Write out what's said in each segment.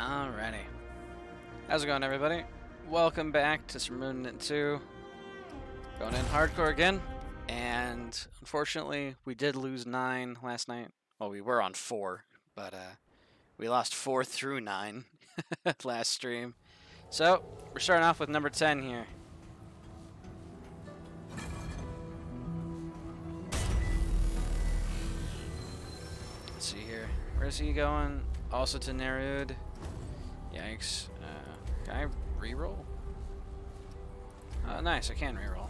Alrighty. How's it going, everybody? Welcome back to some Remnant 2. Going in hardcore again. And unfortunately, we did lose 9 last night. Well, we were on 4, but we lost 4 through 9 last stream. So, we're starting off with number 10 here. Let's see here. Where's he going? Also to Nerud. Yikes. Can I reroll? Oh, nice. I can reroll.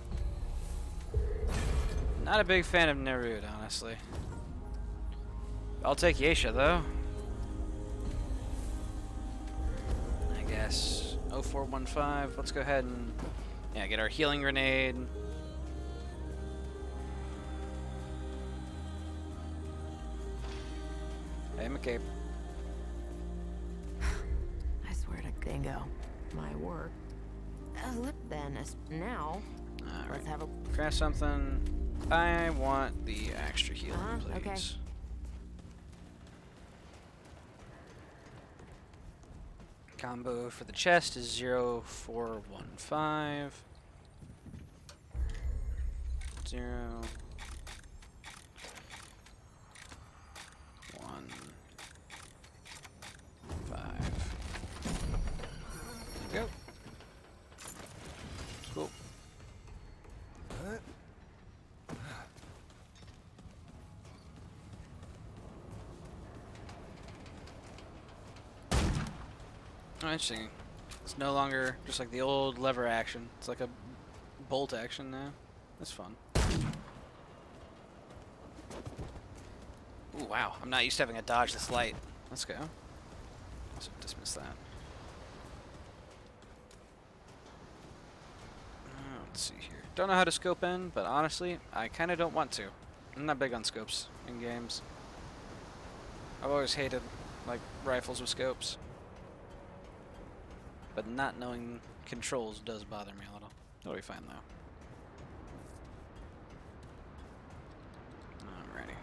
Not a big fan of Nerud, honestly. I'll take Yesha, though. I guess. 0415. Let's go ahead and get our healing grenade. Hey, McCabe. I swear to Dingo, my work. Look, then, now, let's have a... Craft something. I want the extra healing, please. Okay. Combo for the chest is 0415. 0 1 5. There we go. Cool. Oh, interesting. It's no longer just like the old lever action. It's like a bolt action now. That's fun. Ooh, wow. I'm not used to having a dodge this light. Let's go. Let's dismiss that. Let's see here. Don't know how to scope in, but honestly, I kind of don't want to. I'm not big on scopes in games. I've always hated, like, rifles with scopes. But not knowing controls does bother me a little. It'll be fine, though. Alrighty.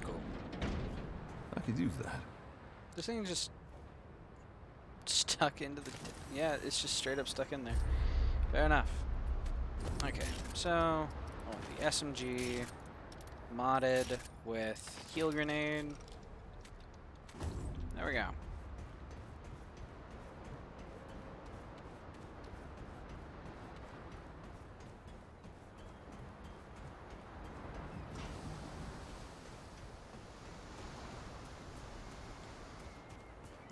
Cool. I could use that. This thing just stuck into the... Yeah, it's just straight up stuck in there. Fair enough. Okay, so... the SMG... modded with heal grenade. There we go.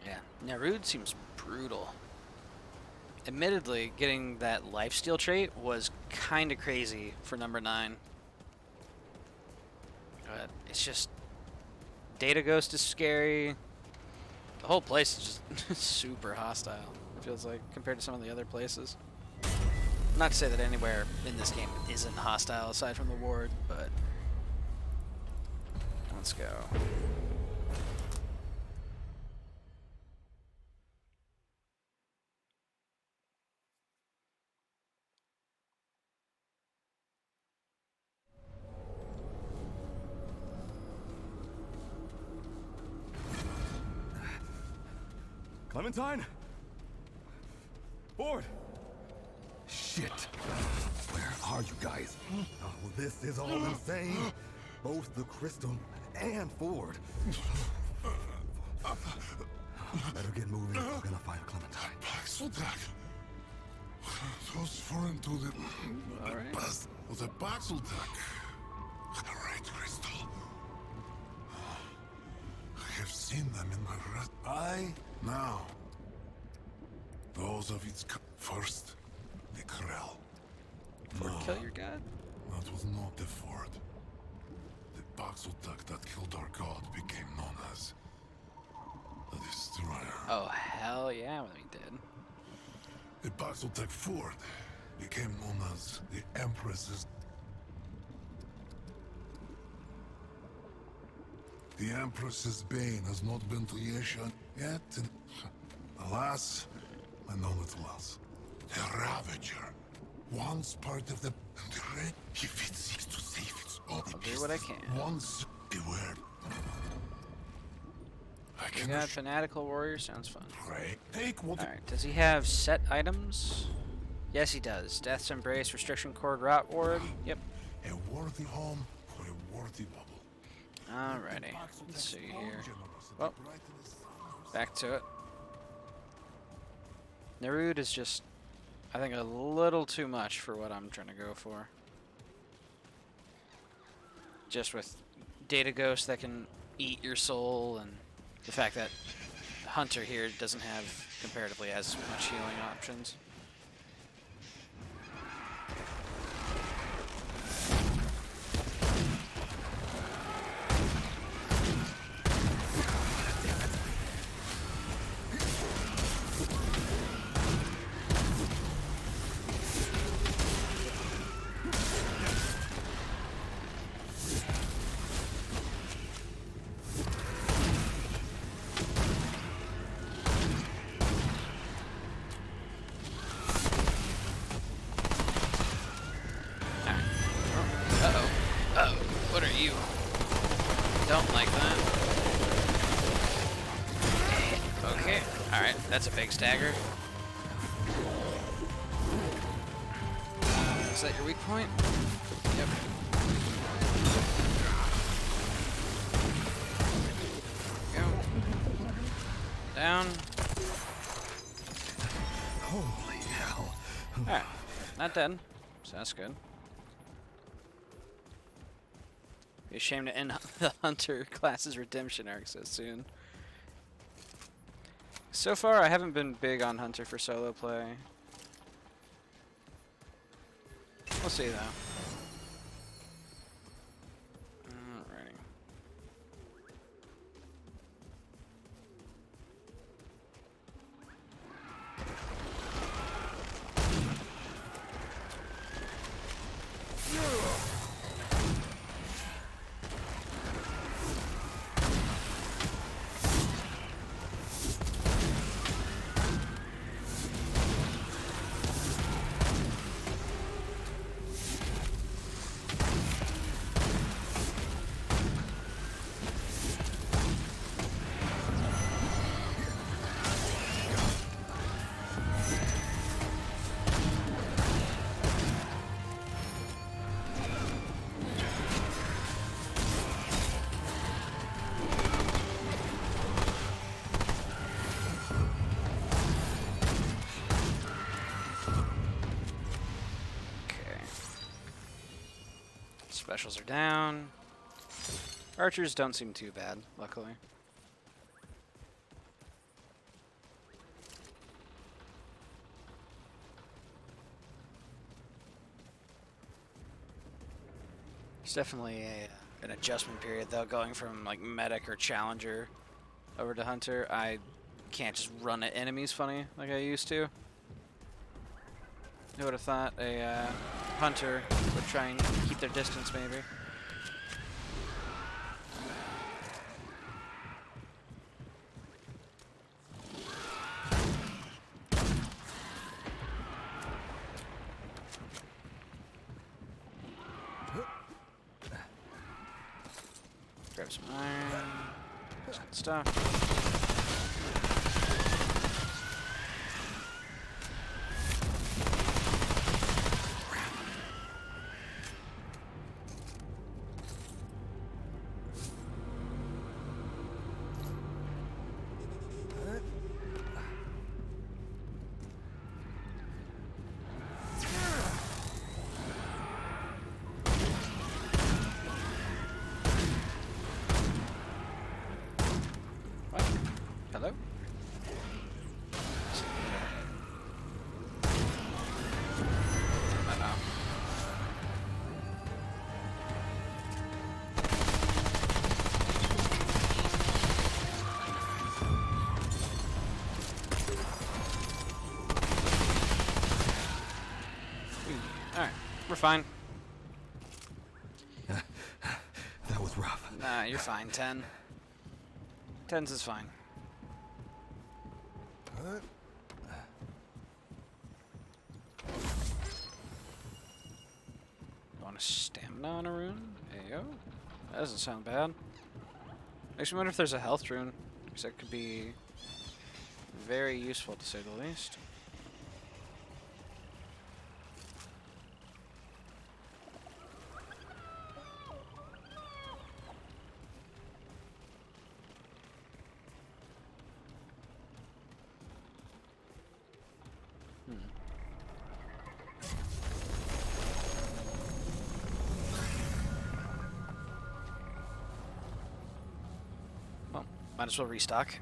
Yeah, Nerud seems brutal. Admittedly, getting that lifesteal trait was kind of crazy for number 9. It's just... Data Ghost is scary. The whole place is just super hostile, it feels like, compared to some of the other places. Not to say that anywhere in this game isn't hostile aside from the ward, but... Let's go. Clementine? Ford! Shit. Where are you guys? Oh, this is all insane. Both the Crystal and Ford. Better get moving. We're gonna find Clementine. Baxeltak. Those foreign to the... Alright. The Baxeltak. Right, Crystal. I have seen them in my red eye. Now, those of its first, the Krell. Ford, kill your god? That was not the Ford. The Baxeltak that killed our god became known as the Destroyer. Oh, hell yeah, we did. The Baxeltak Ford became known as the Empress's. The Empress's bane has not been to Yesha yet, and alas, I know little else. The Ravager. Once part of the red, if it seeks to save its own I'll do what I can. once beware. I We can got fanatical warrior. Sounds fun. pray. Take what Alright, does he have set items? Yes, he does. Death's Embrace, Restriction Cord, Rot Ward. Yep. a worthy home for a worthy bubble. Alrighty. Let's see here. Well, back to it. Nerud is just, I think, a little too much for what I'm trying to go for. Just with Data Ghost that can eat your soul, and the fact that Hunter here doesn't have comparatively as much healing options. What are you? Don't like that. Okay, alright, that's a big stagger. Is that your weak point? Yep. Go. Down. Holy hell. Alright, not dead, so that's good. Be a shame to end the Hunter class's redemption arc so soon. So far, I haven't been big on Hunter for solo play. We'll see though. Alrighty. Specials are down. Archers don't seem too bad, luckily. It's definitely an adjustment period, though, going from like medic or challenger over to hunter. I can't just run at enemies funny like I used to. Who would have thought a hunter would try and keep their distance, maybe? Grab some iron. That's good stuff. Hello? Uh-oh. Alright, we're fine. That was rough. Nah, you're fine, 10. 10's is fine. Nana rune. Ayo. That doesn't sound bad. Makes me wonder if there's a health rune, because that could be very useful to say the least. Well, might as well restock.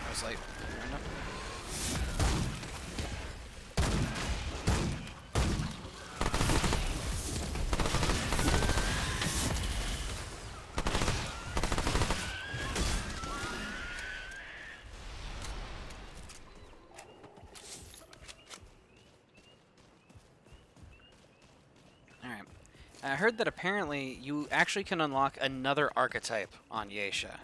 I was like, fair enough. Alright. I heard that apparently you actually can unlock another archetype on Yesha.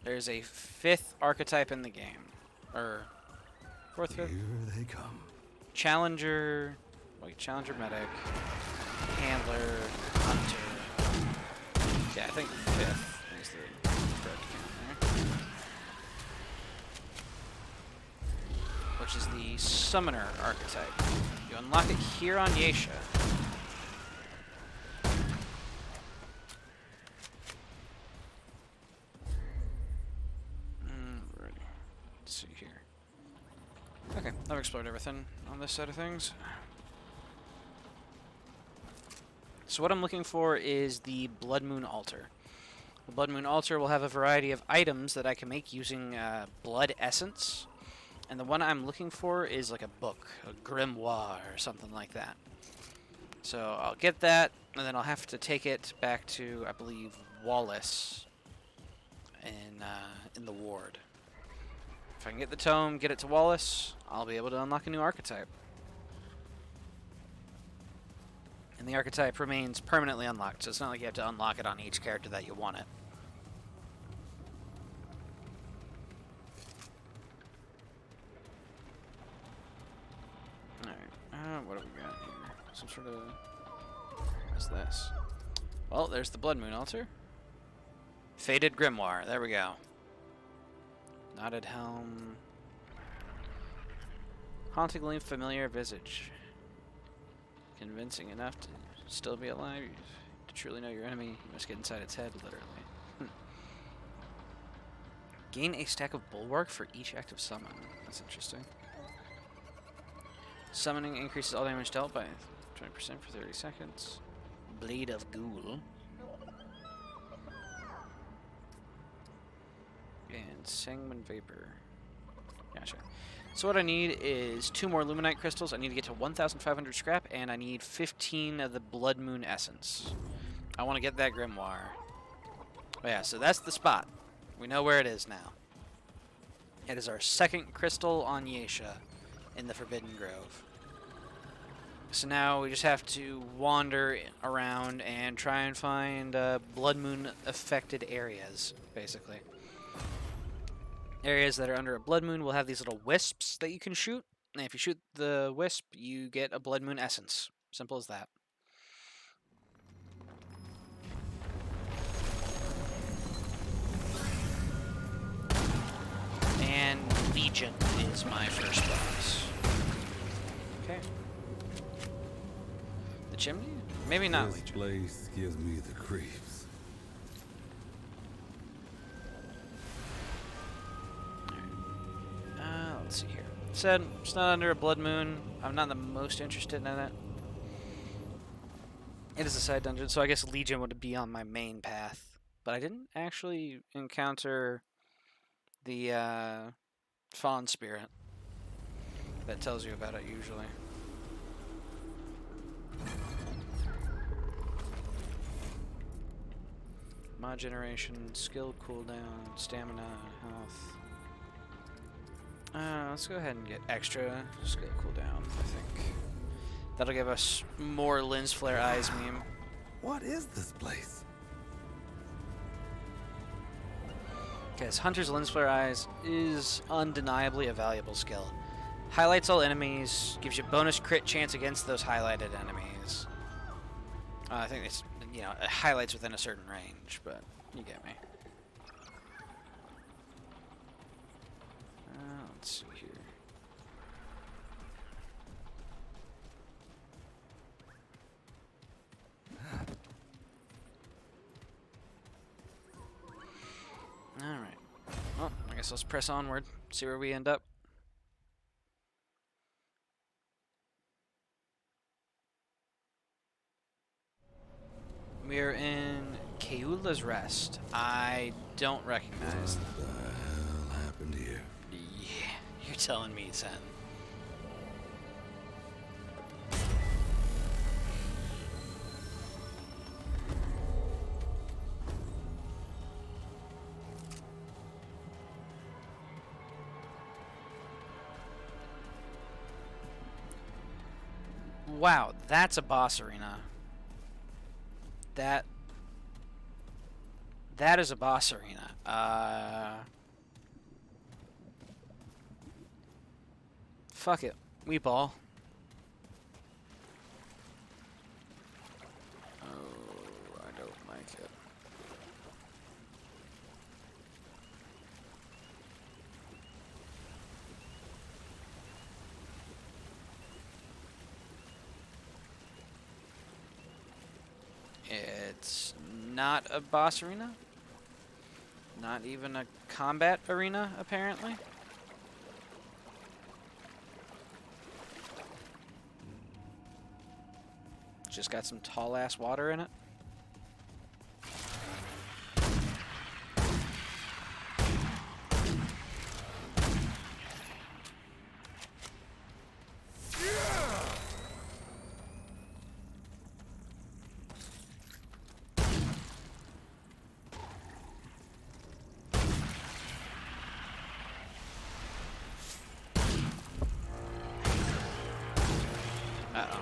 There's a 5th archetype in the game. Or 4th, 5th? Here they come. Challenger... Wait, Challenger Medic. Handler. Hunter. Yeah, I think 5th is the correct count there. Which is the Summoner archetype. You unlock it here on Yesha. Let's see here. Okay, I've explored everything on this side of things. So what I'm looking for is the Blood Moon Altar. The Blood Moon Altar will have a variety of items that I can make using blood essence. And the one I'm looking for is like a book, a grimoire or something like that. So I'll get that, and then I'll have to take it back to, I believe, Wallace in the ward. If I can get the tome, get it to Wallace, I'll be able to unlock a new archetype. And the archetype remains permanently unlocked, so it's not like you have to unlock it on each character that you want it. Alright, what have we got here? Some sort of... What's this? Well, there's the Blood Moon Altar. Faded Grimoire, there we go. Knotted Helm. Hauntingly familiar visage. Convincing enough to still be alive. To truly know your enemy, you must get inside its head, literally. Gain a stack of Bulwark for each active summon. That's interesting. Summoning increases all damage dealt by 20% for 30 seconds. Blade of Ghoul. And Sanguine Vapor. Gotcha. So what I need is 2 more Luminite crystals. I need to get to 1,500 scrap, and I need 15 of the Blood Moon Essence. I want to get that Grimoire. Oh yeah, so that's the spot. We know where it is now. It is our 2nd crystal on Yesha in the Forbidden Grove. So now we just have to wander around and try and find Blood Moon affected areas, basically. Areas that are under a Blood Moon will have these little wisps that you can shoot. And if you shoot the wisp, you get a Blood Moon Essence. Simple as that. And Legion is my first boss. Okay. The chimney? Maybe not This Legion. place gives me the creeps. Let's see here. Said it's not under a Blood Moon. I'm not the most interested in it. It is a side dungeon, so I guess Legion would be on my main path. But I didn't actually encounter the Fawn Spirit that tells you about it usually. Mod generation, skill cooldown, stamina, health. Let's go ahead and get extra. Just get a cooldown, I think. That'll give us more lens flare eyes meme. What is this place? Because Hunter's lens flare eyes is undeniably a valuable skill. Highlights all enemies, gives you bonus crit chance against those highlighted enemies. I think it's, you know, it highlights within a certain range, but you get me. Let's see here. Alright. Well, I guess let's press onward, see where we end up. We're in Keula's Rest. I don't recognize them. What the hell happened here? Yeah, you're telling me, Sen. Wow, that's a boss arena. That is a boss arena. Fuck it. We ball. Oh, I don't like it. It's not a boss arena. Not even a combat arena, apparently. Just got some tall ass water in it. Uh-oh.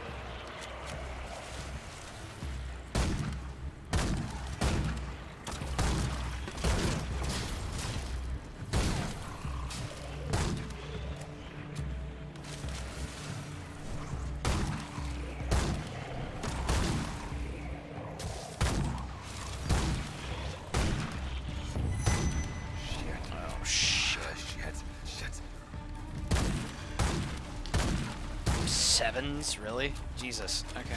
Sevens, really? Jesus. Okay.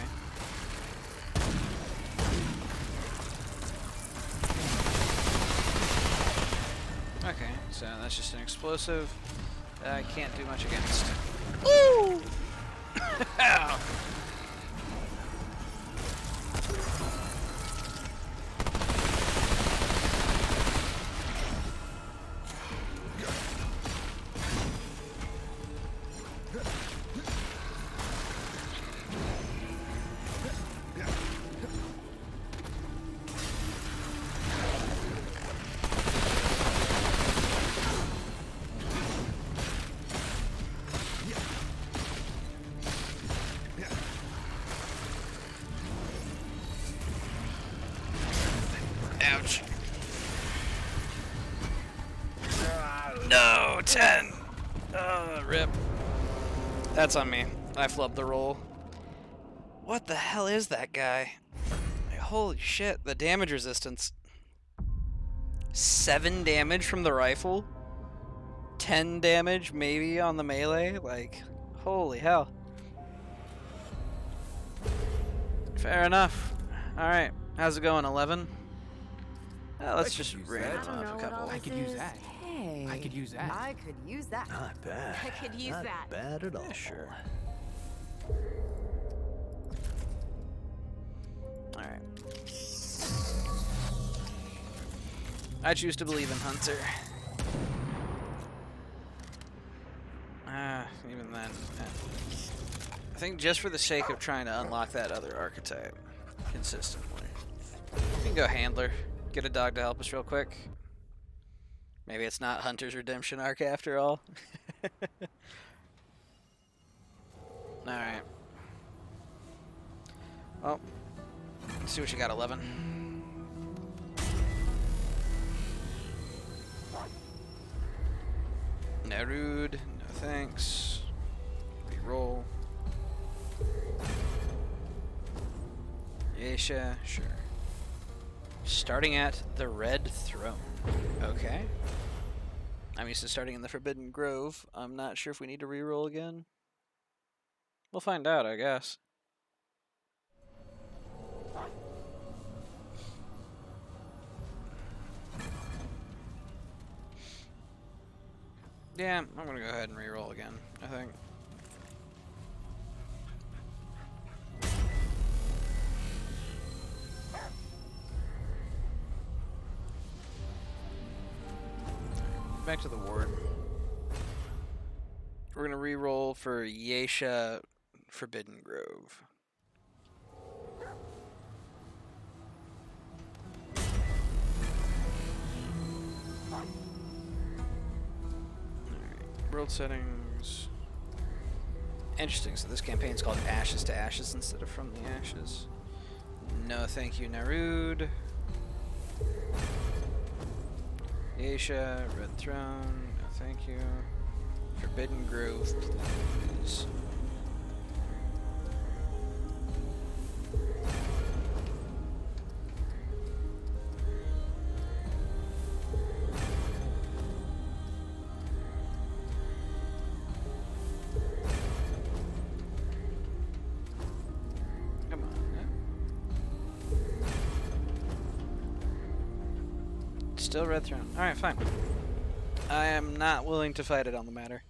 Okay, so that's just an explosive that I can't do much against. Woo! Ow! Ouch. No, 10. Rip. That's on me. I flubbed the roll. What the hell is that guy? Like, holy shit, the damage resistance. 7 damage from the rifle? 10 damage maybe on the melee? Like, holy hell. Fair enough. Alright, how's it going, 11? Let's just ram off a couple. I could use that. Hey, I could use that. I could use that. Not bad. I could use Not that. bad at all. Yeah, sure. Alright. I choose to believe in Hunter. Even then. I think just for the sake of trying to unlock that other archetype consistently. We can go Handler. Get a dog to help us real quick. Maybe it's not Hunter's redemption arc after all. Alright. Well, let's see what you got, 11. Nerud, no thanks. Reroll. Yesha, sure. Starting at the Red Throne. Okay. I'm used to starting in the Forbidden Grove. I'm not sure if we need to reroll again. We'll find out, I guess. Yeah, I'm gonna go ahead and reroll again, I think. Back to the ward. We're gonna reroll for Yesha Forbidden Grove. Alright, world settings. Interesting, so this campaign's called Ashes to Ashes instead of From the Ashes. No thank you, Nerud. Yesha, Red Throne, no thank you. Forbidden Grove, please. Come on. Still Red Throne. Alright, fine. I am not willing to fight it on the matter.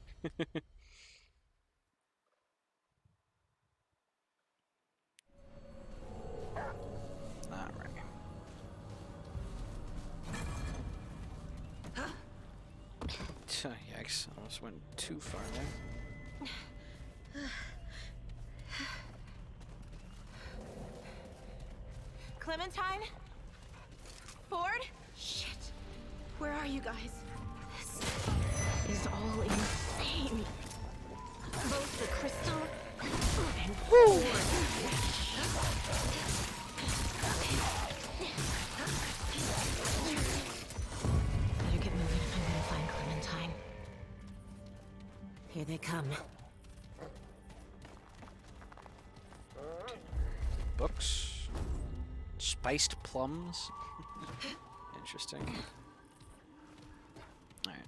Alright. Yikes, almost went too far there. Clementine? Ford? Shit. Where are you guys? This is all insane. Both the crystal and Ford. Better get moving if I'm gonna find Clementine. Here they come. Books. Spiced plums. Interesting. Alright.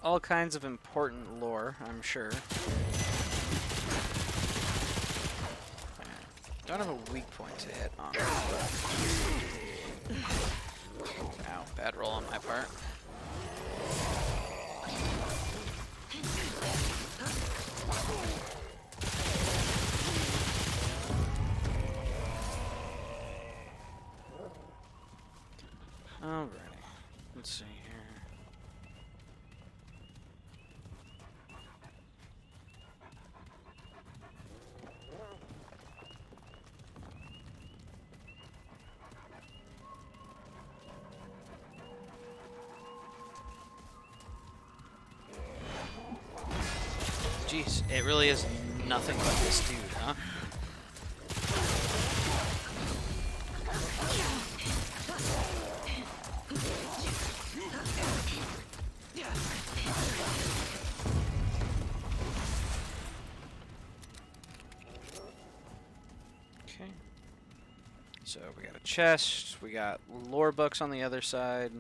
All kinds of important lore, I'm sure. Alright. Don't have a weak point to hit on. Ow, bad roll on my part. Alrighty, let's see here. Jeez, it really is nothing but this dude, huh? Okay. So we got a chest, we got lore books on the other side,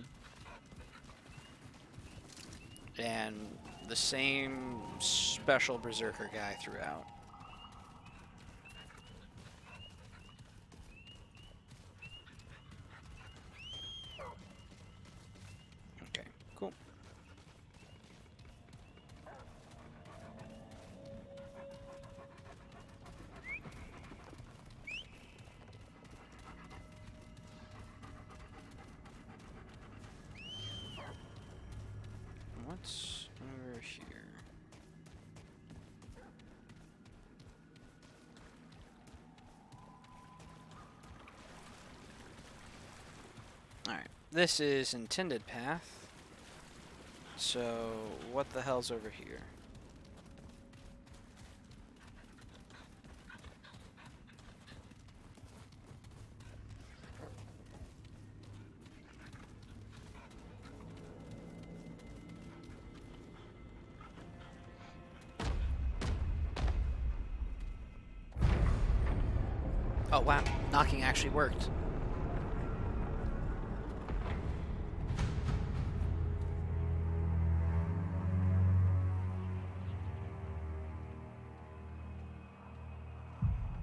and the same special berserker guy throughout. Okay, cool. What's over here? Alright, this is intended path. So, what the hell's over here? Oh wow, knocking actually worked.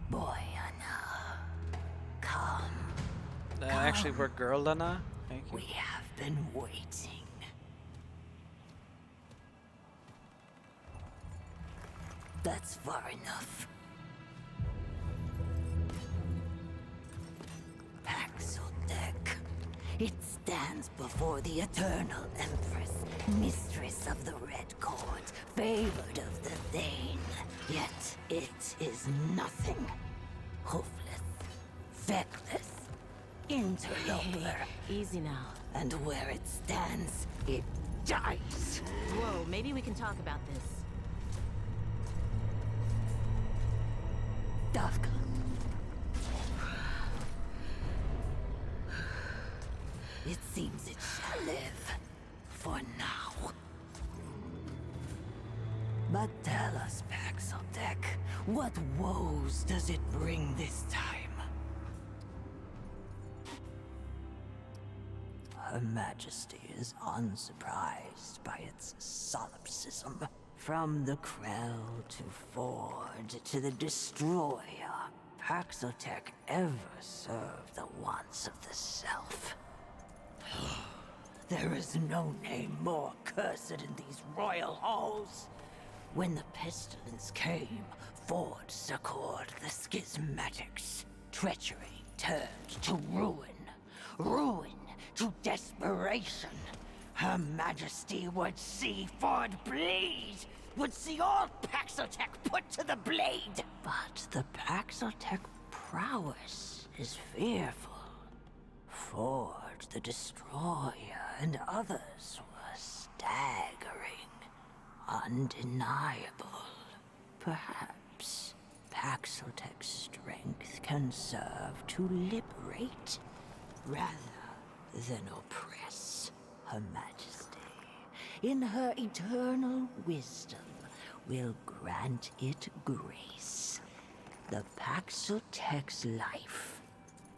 Boy, Anna. Come. That actually worked, girl, Lana. Thank you. We have been waiting. That's far enough. Paxildek. It stands before the Eternal Empress, mistress of the Red Court, favored of the Thane. Yet it is nothing. Hoofless, feckless, interloper. Easy now. And where it stands, it dies. Whoa, maybe we can talk about this. Dafka. It seems it shall live. For now. But tell us, Paxildek, what woes does it bring this time? Her Majesty is unsurprised by its solipsism. From the Krell to Ford to the Destroyer, Paxotech ever served the wants of the self. There is no name more cursed in these royal halls. When the pestilence came, Ford succored the schismatics. Treachery turned to ruin. Ruin to desperation. Her Majesty would see Ford bleed, would see all Paxotech put to the blade. But the Paxotech prowess is fearful. Ford, the Destroyer, and others were staggering, undeniable. Perhaps Paxotech's strength can serve to liberate rather than oppress. Her Majesty, in her eternal wisdom, will grant it grace. The Paxotech's life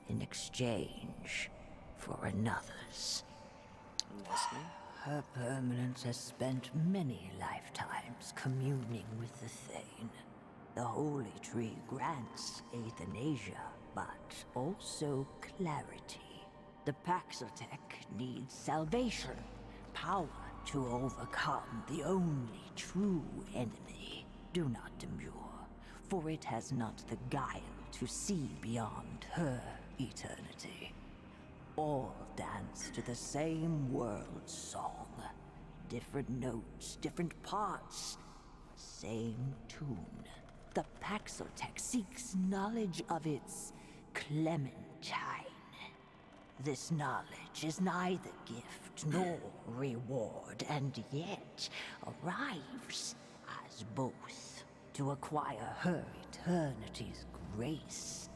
in exchange for another's. I'm listening. Her permanence has spent many lifetimes communing with the Thane. The Holy Tree grants euthanasia, but also clarity. The Paxotech needs salvation, power to overcome the only true enemy. Do not demur, for it has not the guile to see beyond her eternity. All dance to the same world song. Different notes, different parts, same tune. The Paxotech seeks knowledge of its Clementine. This knowledge is neither gift nor reward, and yet arrives as both. To acquire her eternity's grace,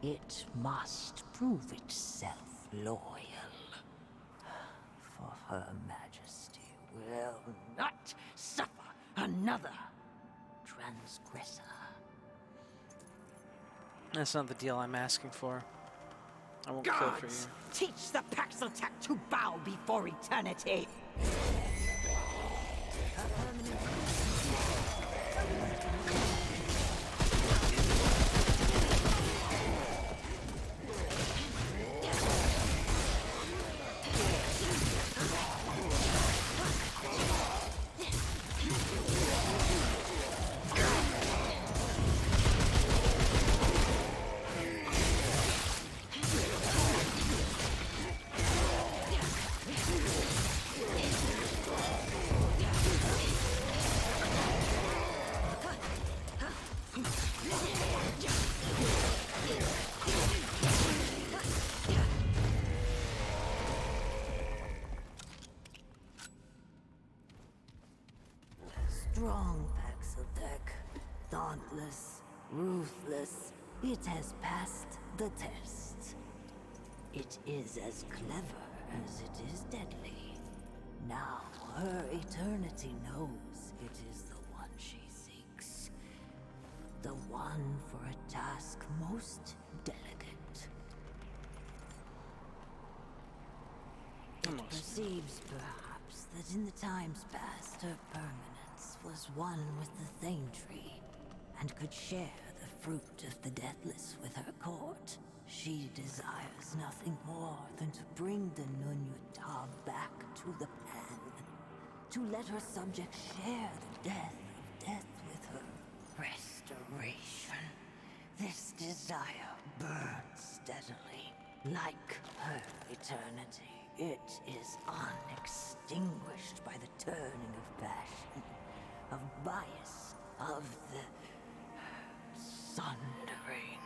it must prove itself loyal. For Her Majesty will not suffer another transgressor. That's not the deal I'm asking for. I won't kill for you. Gods, teach the Paxotech to bow before eternity. Strong Paxotech, dauntless, ruthless, it has passed the test. It is as clever as it is deadly. Now her eternity knows it is the one she seeks. The one for a task most desperate. perceives, perhaps, that in the times past her permanence was one with the Thane tree, and could share the fruit of the deathless with her court. She desires nothing more than to bring the Nunyutab back to the pan, to let her subjects share the death of death with her. Restoration. This desire burns steadily, like her eternity. It is unextinguished by the turning of passion, of bias, of the sundering.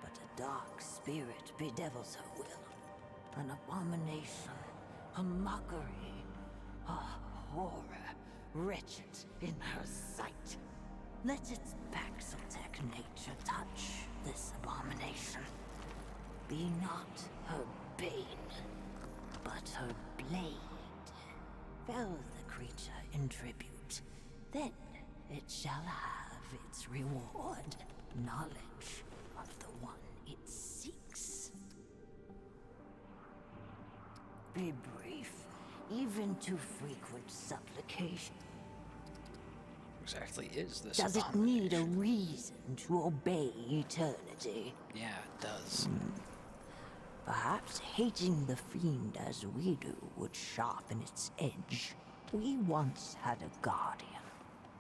But a dark spirit bedevils her will, an abomination, a mockery, a horror, wretched in her sight. Let its Paxotech nature touch this abomination. Be not her bane, but her blade. Fell the creature in tribute, then it shall have its reward, knowledge of the one it seeks. Be brief, even to frequent supplication. Exactly is this Does it need a abomination? reason to obey eternity? Yeah, it does. Perhaps hating the fiend as we do would sharpen its edge. We once had a guardian,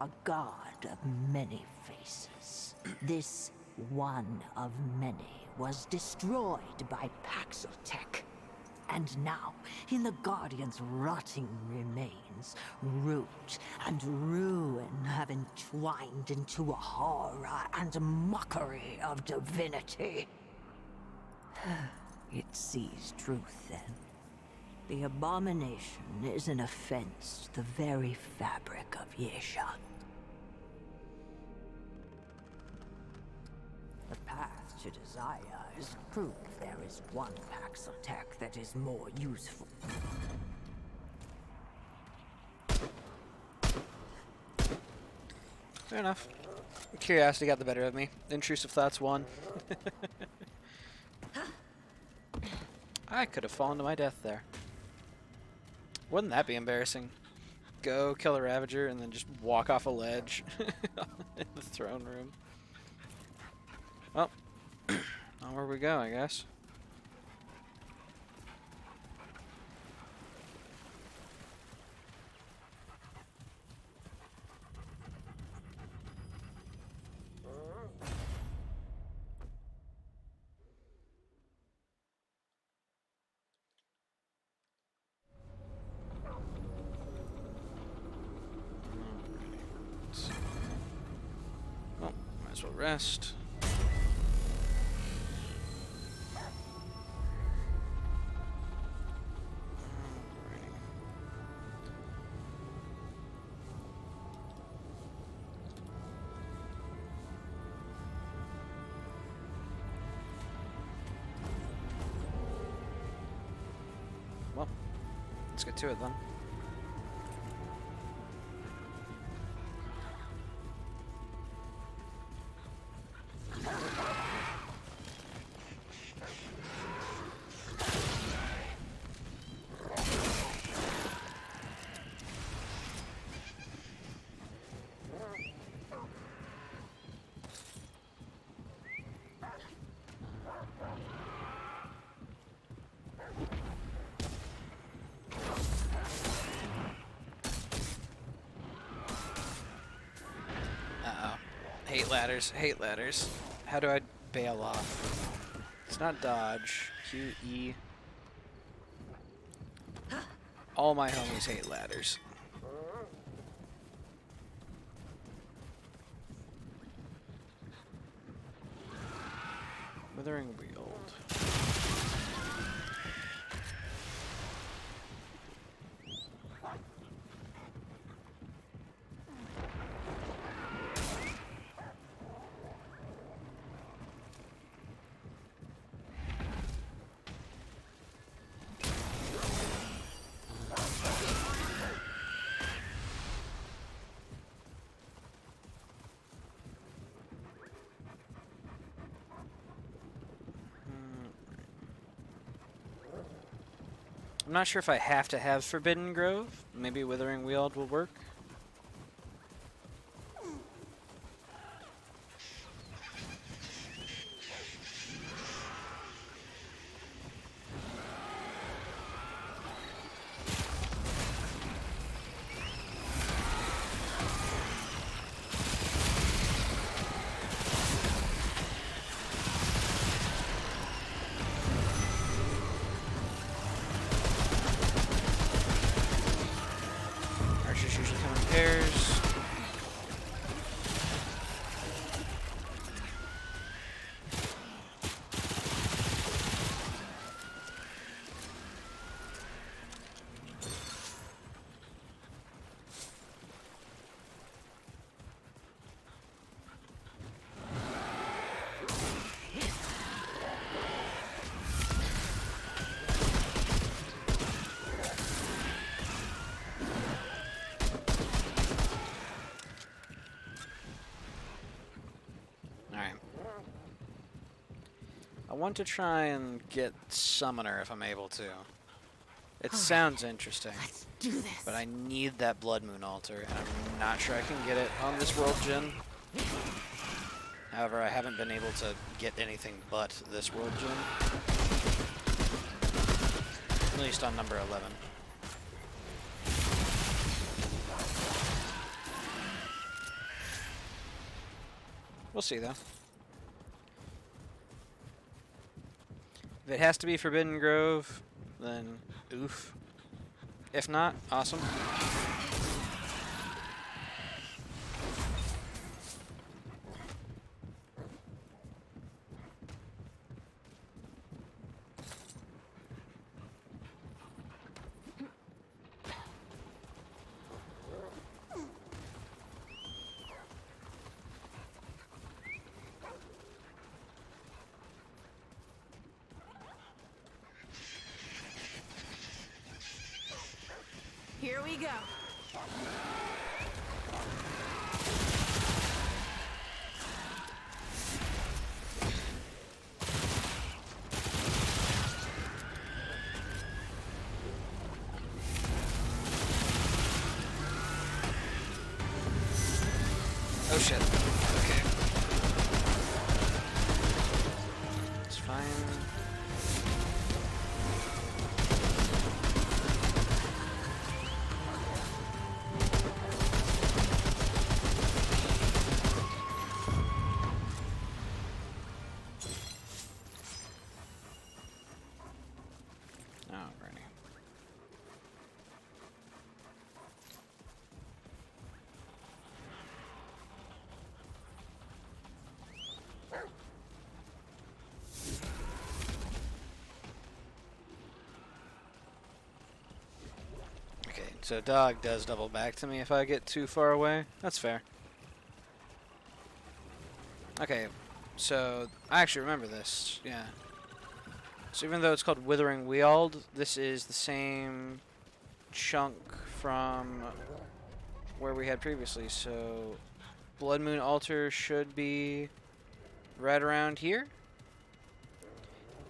a god of many faces. This one of many was destroyed by Paxotech. And now, in the Guardian's rotting remains, root and ruin have entwined into a horror and mockery of divinity. It sees truth, then. The abomination is an offense to the very fabric of Yesha. The path to desire is proof there is one Paxotech that is more useful. Fair enough. Curiosity got the better of me. Intrusive thoughts won. I could have fallen to my death there. Wouldn't that be embarrassing? Go kill a Ravager and then just walk off a ledge in the throne room. Well, onward we go, I guess. Well, might as well rest. Well, let's get to it then. Uh-oh. Hate ladders, hate ladders. How do I bail off? It's not dodge. Q, E. All my homies hate ladders. Withering Wield. I'm not sure if I have to have Forbidden Grove. Maybe Withering Weald will work. Archers usually come in pairs. Alright. I want to try and get Summoner if I'm able to. It sounds interesting, Let's do this. but I need that Blood Moon Altar, and I'm not sure I can get it on this World Gen. However, I haven't been able to get anything but this World Gen. At least on number 11. We'll see, though. If it has to be Forbidden Grove, then oof. If not, awesome. Here we go. Oh shit. Okay. It's fine. Alrighty. Okay, so dog does double back to me if I get too far away. That's fair. Okay, so I actually remember this. Yeah. So even though it's called Withering Weald, this is the same chunk from where we had previously. So Blood Moon Altar should be right around here.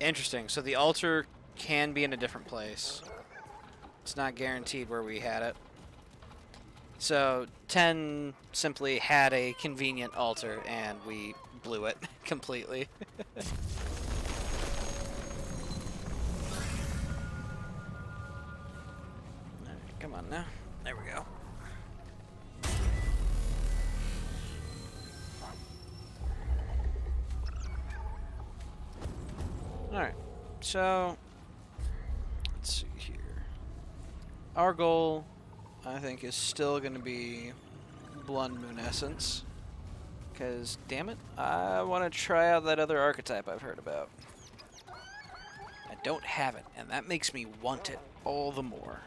Interesting. So the altar can be in a different place. It's not guaranteed where we had it. So 10 simply had a convenient altar and we blew it completely. Alright, come on now. There we go. Alright, so let's see here. Our goal, I think, is still going to be Blood Moon Essence. Because, damn it, I want to try out that other archetype I've heard about. I don't have it, and that makes me want it all the more.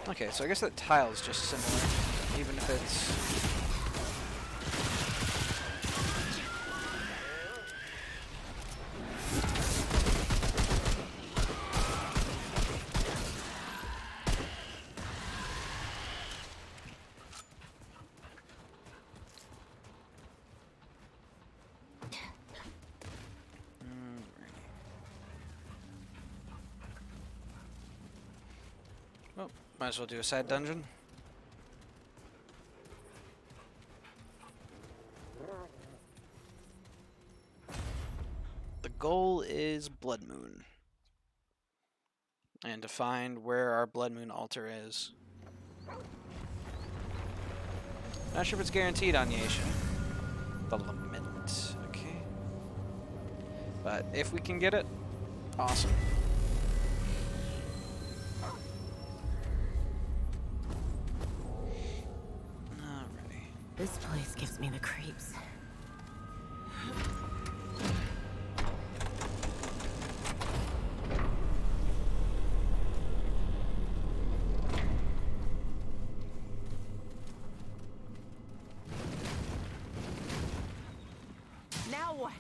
Okay, so I guess that tile is just similar, even if it's... Well, might as well do a side dungeon. The goal is Blood Moon. And to find where our Blood Moon altar is. Not sure if it's guaranteed on Yasha. The Lament. Okay. But if we can get it, awesome. Alrighty. This place gives me the creeps. Now what?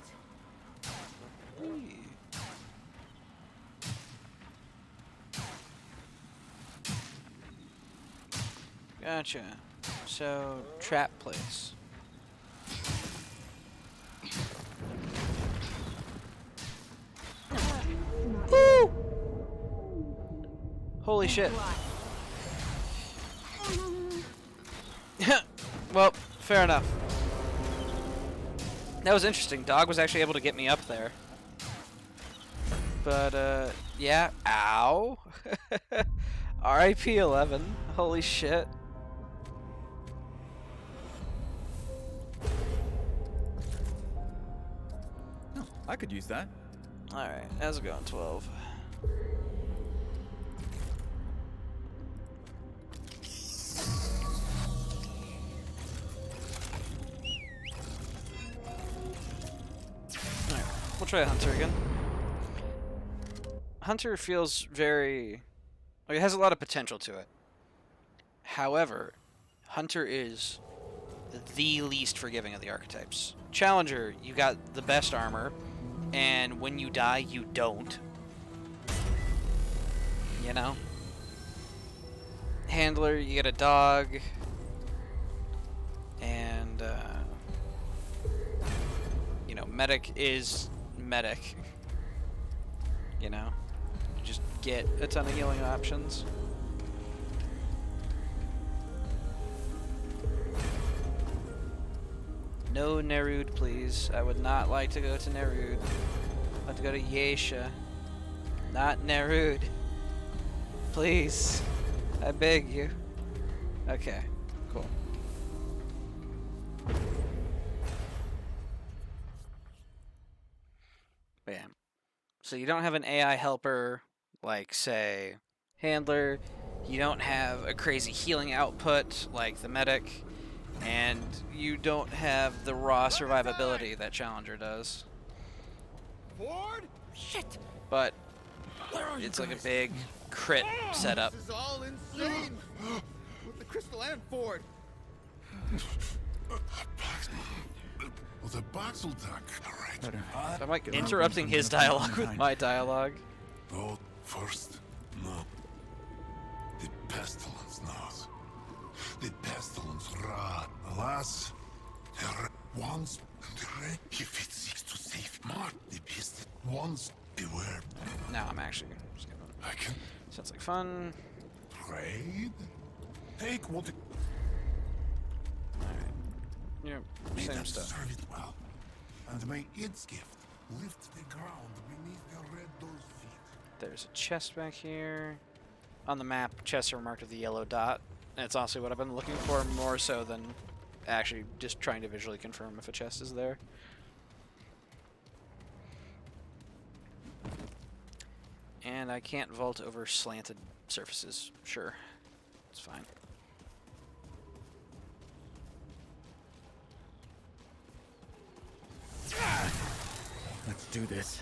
Gotcha. So, trap place. Woo! Holy shit. Well, fair enough. That was interesting. Dog was actually able to get me up there. But, yeah. Ow. RIP 11. Holy shit. Oh, I could use that. Alright, how's it going, 12? Alright, we'll try Hunter again. Hunter feels very... like, it has a lot of potential to it. However, Hunter is the least forgiving of the archetypes. Challenger, you got the best armor, and when you die, you don't. You know? Handler, you get a dog, and, you know, medic is medic. You know? You just get a ton of healing options. No Nerud, please. I would not like to go to Nerud. I'd like to go to Yasha. Not Nerud. Please. I beg you. Okay, cool. Bam. So you don't have an AI helper, like, say, Handler. You don't have a crazy healing output, like the medic. And you don't have the raw survivability that Challenger does. Ford? Shit! But Where are you it's like a guys? big crit setup. This is all insane. With the crystal and Ford. The Baxel deck, right? So I'm like interrupting his dialogue with my dialogue. Vote first. No. The pestilence knows. The pestilence rot. Alas, once if it seeks to save Mark, the beast once beware. Now I'm actually just gonna... I can Sounds like fun. trade. Take what it Alright. Yep, may same that stuff. serve it well, and may its gift lift the ground beneath the red door's feet. There's a chest back here. On the map, chests are marked with a yellow dot. And it's honestly what I've been looking for more so than actually just trying to visually confirm if a chest is there. And I can't vault over slanted surfaces. Sure. It's fine. Let's do this.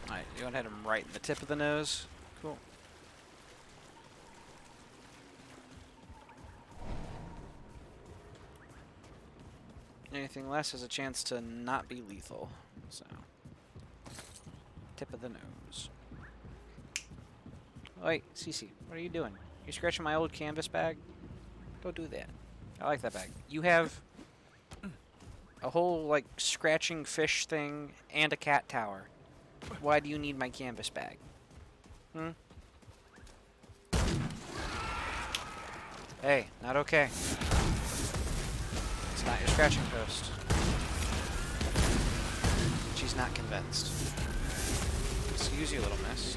Alright, you want to hit him right in the tip of the nose. Cool. Anything less has a chance to not be lethal. So, tip of the nose. Wait, Cece, what are you doing? You scratching my old canvas bag? Don't do that. I like that bag. You have a whole, like, scratching fish thing and a cat tower. Why do you need my canvas bag? Hmm? Hey, not okay. It's not your scratching post. She's not convinced. Excuse you, little miss.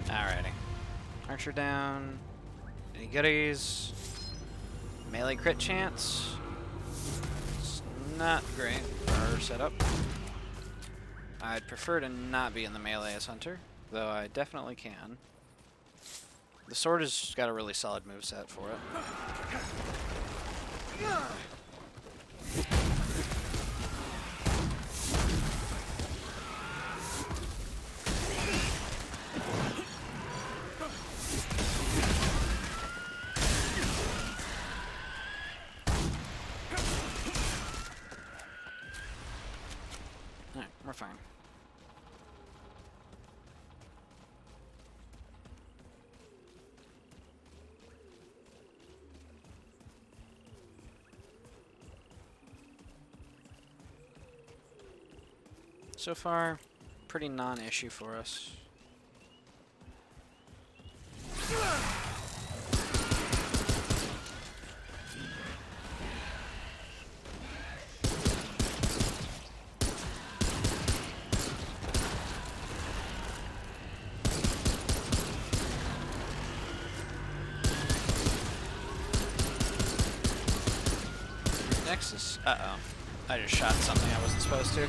Alrighty. Archer down. Any goodies? Melee crit chance. It's not great for our setup. I'd prefer to not be in the melee as Hunter, though I definitely can. The sword has got a really solid moveset for it. Alright, we're fine. So far, pretty non-issue for us. Nexus? Uh-oh. I just shot something I wasn't supposed to.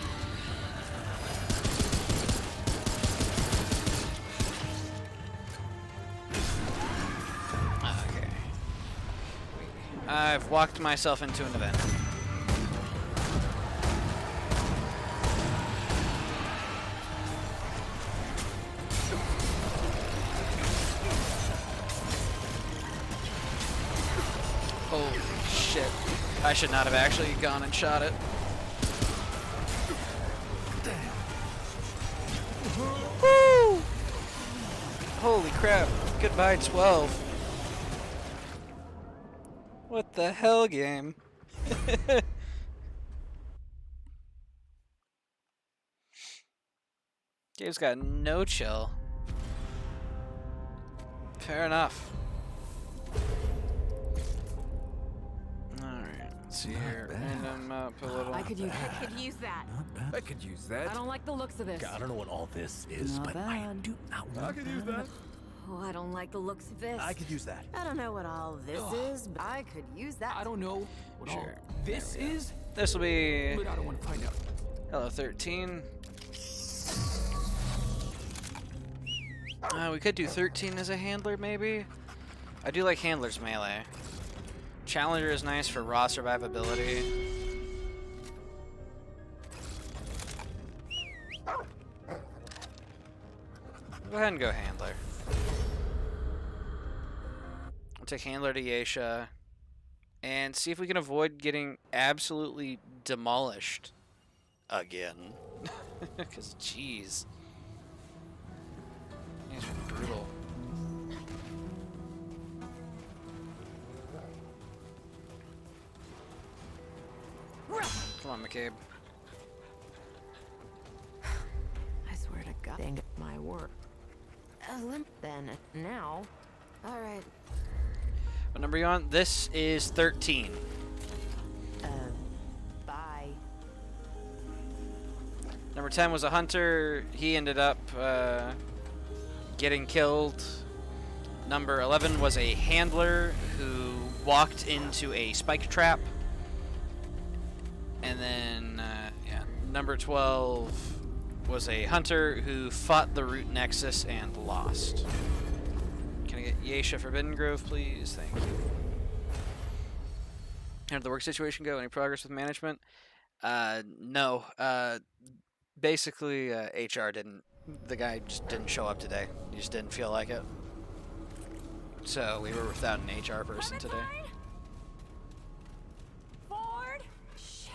Okay. I've walked myself into an event. Holy shit. I should not have actually gone and shot it. Woo! Holy crap. Goodbye, 12. What the hell, game? Game's got no chill. Fair enough. Alright, let's see here. Random up a little. I could use that. I could use that. I don't like the looks of this. I don't know what all this is, Not but I bad. do not I want could use that. Oh, I don't like the looks of this. I could use that. I don't know what all this is, but I could use that. I don't know what all Sure. this is, This will be but I don't want to find out. Hello 13. We could do 13 as a handler, maybe? I do like handler's melee. Challenger is nice for raw survivability. Go ahead and go handler. I'll take handler to Yeisha and see if we can avoid getting absolutely demolished again. Because, jeez. These are brutal. Come on, McCabe. I swear to God, dang it, my work. Then, now. All right. What number are you on? This is 13. Bye. Number 10 was a hunter. He ended up getting killed. Number 11 was a handler who walked into a spike trap. And then, yeah, number 12 was a hunter who fought the root nexus and lost. Can I get Yeisha Forbidden Grove, please? Thank you. How did the work situation go? Any progress with management? No. Basically, HR didn't. The guy just didn't show up today. He just didn't feel like it. So we were without an HR person today. Ford? Shit.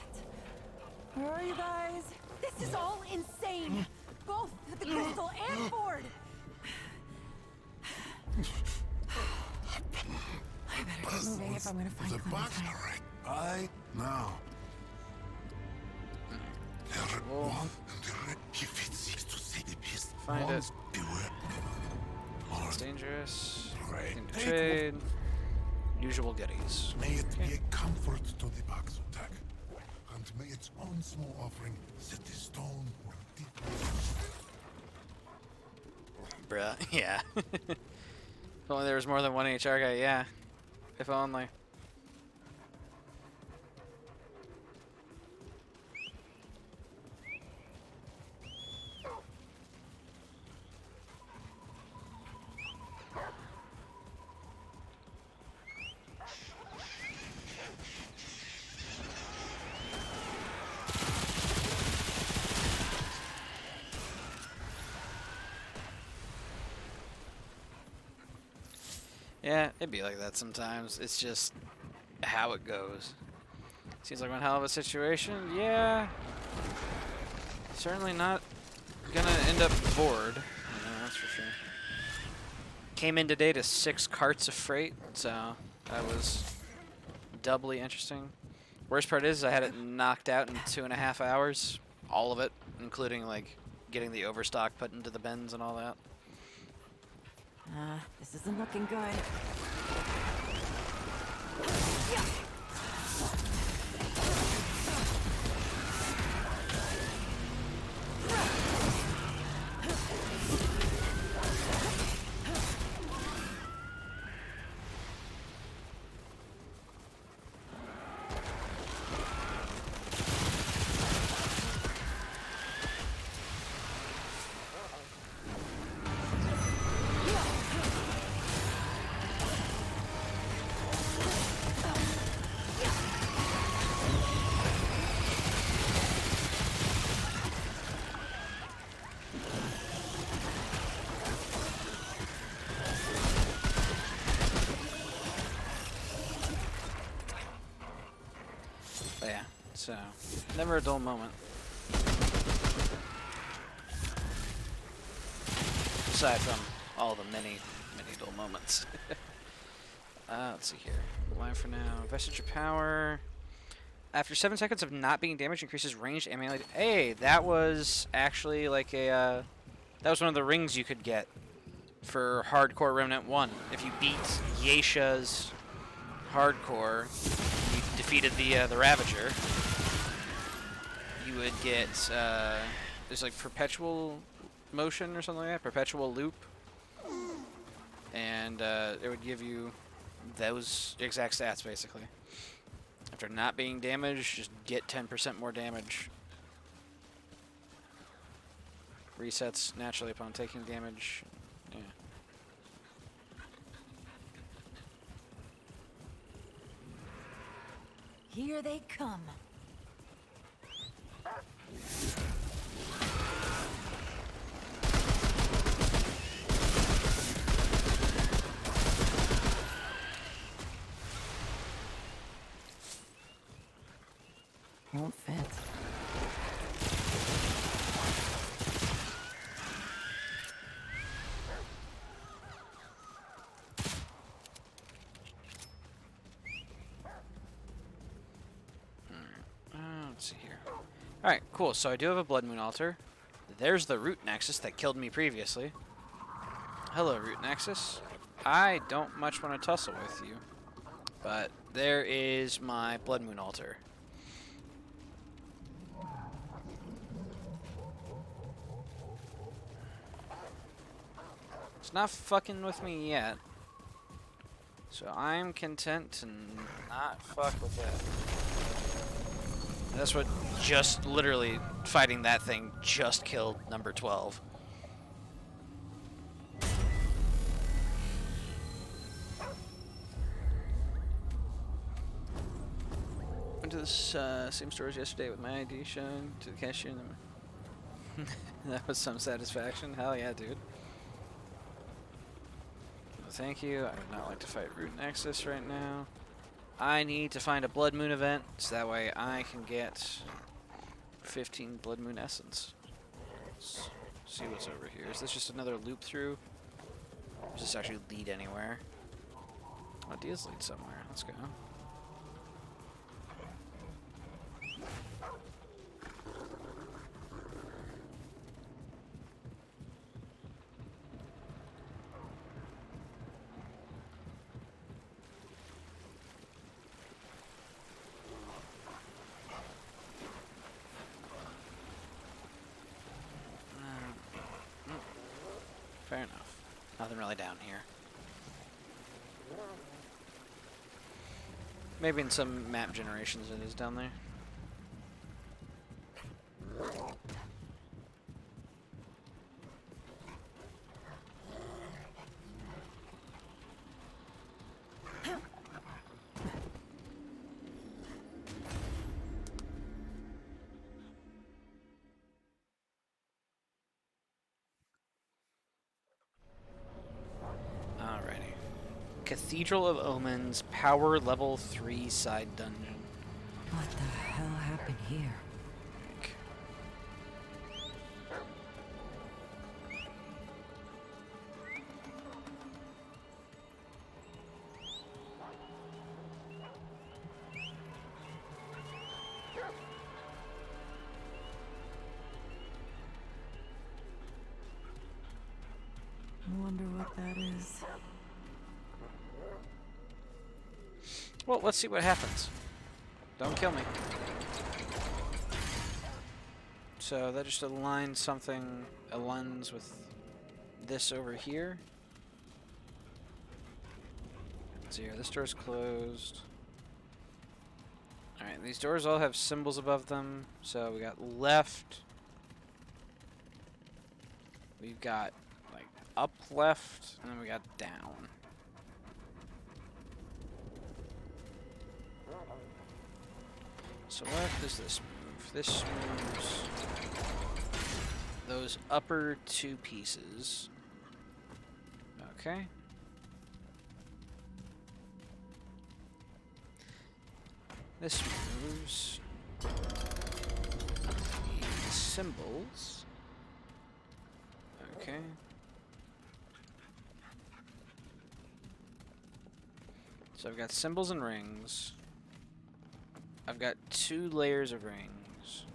Where are you guys? This is all insane. Both the Crystal and Ford. I better keep moving if I'm gonna find The box Clementine. right now. Well, If it seeks to say the beast, find it. beware. It's dangerous. Right. Thing to trade. Usual goodies. May it be a comfort to the box attack, and may its own small offering set the stone or deep. Bruh, yeah. If only there was more than one HR guy, yeah. If only. Yeah, it'd be like that sometimes. It's just how it goes. Seems like one hell of a situation. Yeah. Certainly not gonna end up bored. That's for sure. Came in today to 6 carts of freight, so that was doubly interesting. Worst part is I had it knocked out in 2.5 hours. All of it, including like getting the overstock put into the bins and all that. This isn't looking good. But yeah, so never a dull moment. Aside from all the many dull moments. Let's see here. Line for now. Vestige of power. After 7 seconds of not being damaged, increases ranged and melee. Hey, that was actually like a. That was one of the rings you could get for Hardcore Remnant 1. If you beat Yesha's Hardcore, you defeated the Ravager, you would get there's like perpetual motion or something like that, perpetual loop, and it would give you those exact stats basically. After not being damaged, just get 10% more damage. Resets naturally upon taking damage. Yeah. Here they come. Won't fit. Let's see here. Alright, cool. So I do have a Blood Moon Altar. There's the Root Nexus that killed me previously. Hello, Root Nexus. I don't much want to tussle with you, but there is my Blood Moon Altar. It's not fucking with me yet, so I'm content to not fuck with that. That's what just literally fighting that thing just killed number 12. Went to this same store as yesterday with my ID shown to the cashier. And that was some satisfaction. Hell yeah, dude. Well, thank you. I would not like to fight Root Nexus right now. I need to find a Blood Moon event, so that way I can get 15 Blood Moon Essence. Let's see what's over here. Is this just another loop through? Or does this actually lead anywhere? Oh, it does lead somewhere. Let's go. Fair enough. Nothing really down here. Maybe in some map generations it is down there. Alrighty. Cathedral of Omens, power level 3 side dungeon. What the hell happened here? I wonder what that is. Well, let's see what happens. Don't kill me. So that just aligns something, aligns with this over here. So here, this door's closed. Alright, these doors all have symbols above them. So we got left. We've got like up left, and then we got down. So what does this move? This moves those upper two pieces. Okay. This moves the symbols. Okay. So I've got symbols and rings. I've got 2 layers of rings.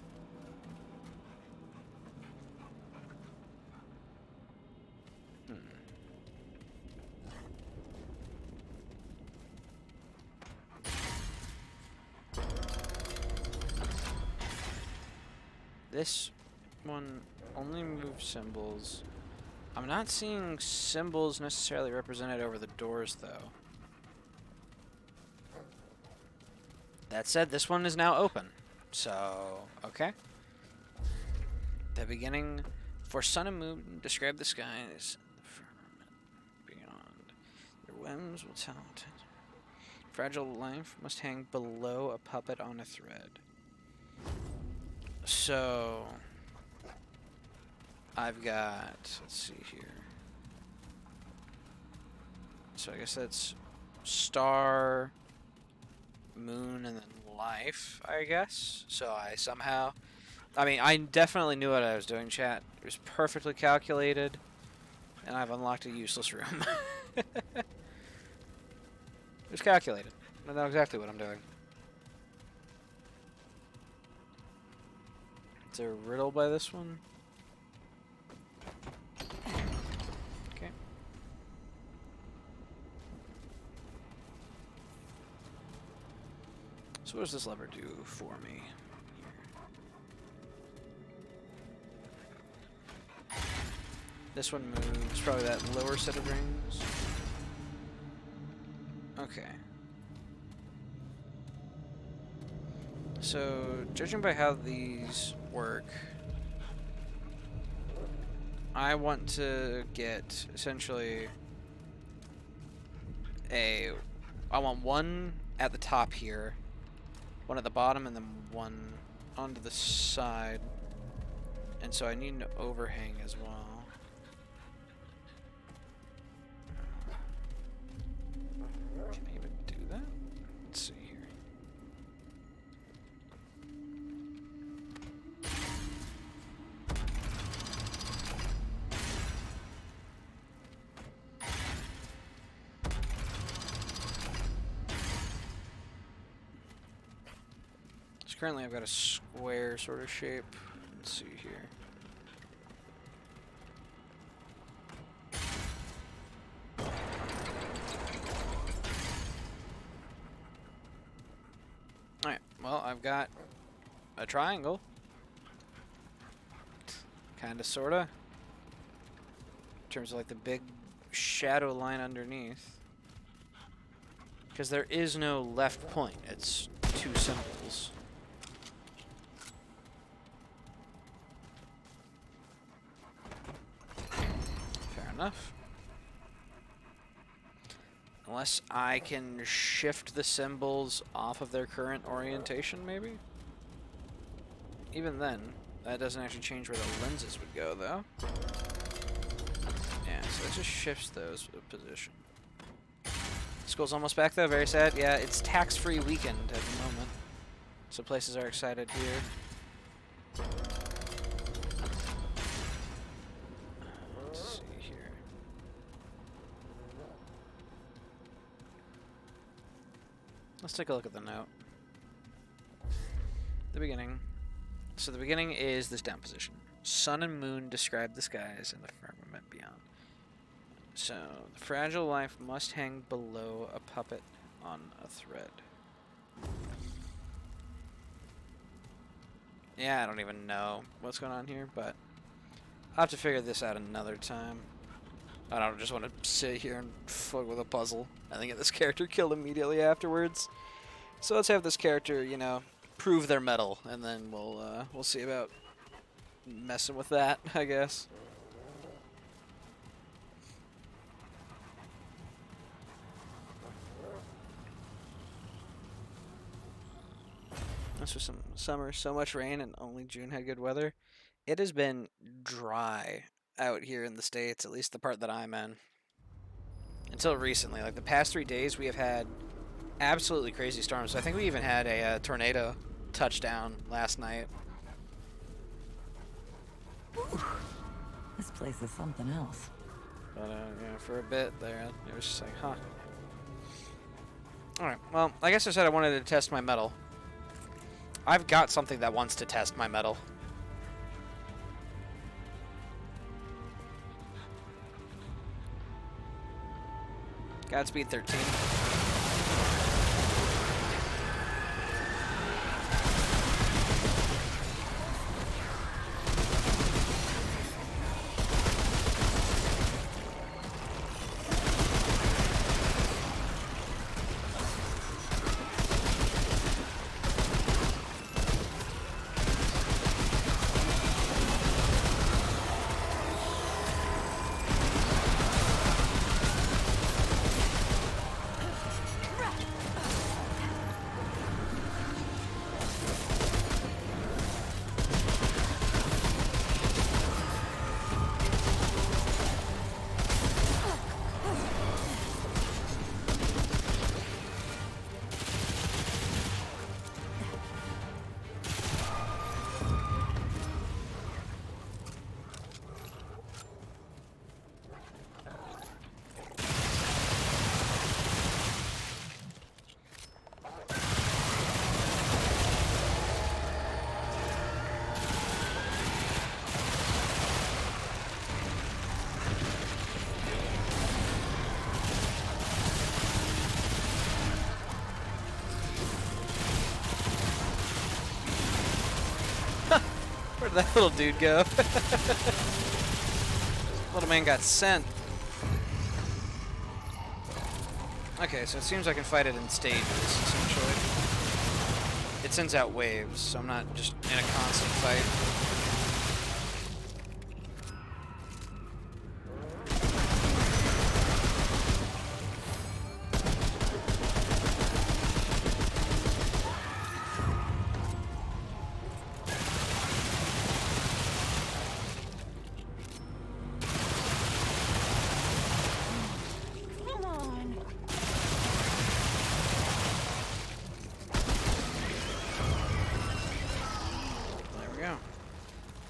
This one only moves symbols. I'm not seeing symbols necessarily represented over the doors, though. That said, this one is now open. So, okay. The beginning. For sun and moon, describe the skies. The firmament beyond. Your whims will tell it. Fragile life must hang below a puppet on a thread. So, I've got, let's see here. So I guess that's star, moon, and then life, I guess. So I somehow, I mean, I definitely knew what I was doing, chat. It was perfectly calculated, and I've unlocked a useless room. It was calculated. I know exactly what I'm doing. Is there a riddle by this one? Okay. So what does this lever do for me? This one moves probably that lower set of rings. Okay. So, judging by how these work, I want to get essentially I want one at the top here, One at the bottom and then one onto the side. And so I need an overhang as well. Can I even do that? Let's see here. So currently I've got a square sort of shape. Let's see here. Alright, well, I've got a triangle. Kinda, sorta. In terms of like the big shadow line underneath. Because there is no left point, it's two symbols. Fair enough. Unless I can shift the symbols off of their current orientation, maybe? Even then, that doesn't actually change where the lenses would go, though. Yeah, so it just shifts those position. School's almost back, though. Very sad. Yeah, it's tax-free weekend at the moment. So places are excited here. Let's see here. Let's take a look at the note. The beginning. So the beginning is this down position. Sun and moon describe the skies and the firmament beyond. So, the fragile life must hang below a puppet on a thread. Yeah, I don't even know what's going on here, but I'll have to figure this out another time. I don't just want to sit here and fuck with a puzzle and then get this character killed immediately afterwards. So let's have this character, you know, prove their mettle, and then we'll see about messing with that, I guess. This was some summer, so much rain, and only June had good weather. It has been dry out here in the States, at least the part that I'm in. Until recently, like the past 3 days, we have had absolutely crazy storms. I think we even had a tornado touchdown last night. Ooh, this place is something else. But yeah, for a bit there, it was just like, huh. Alright, well, like I said, I wanted to test my metal. I've got something that wants to test my metal. Godspeed 13. Where'd that little dude go? Little man got sent. Okay, so it seems I can fight it in stages, essentially. It sends out waves, so I'm not just in a constant fight.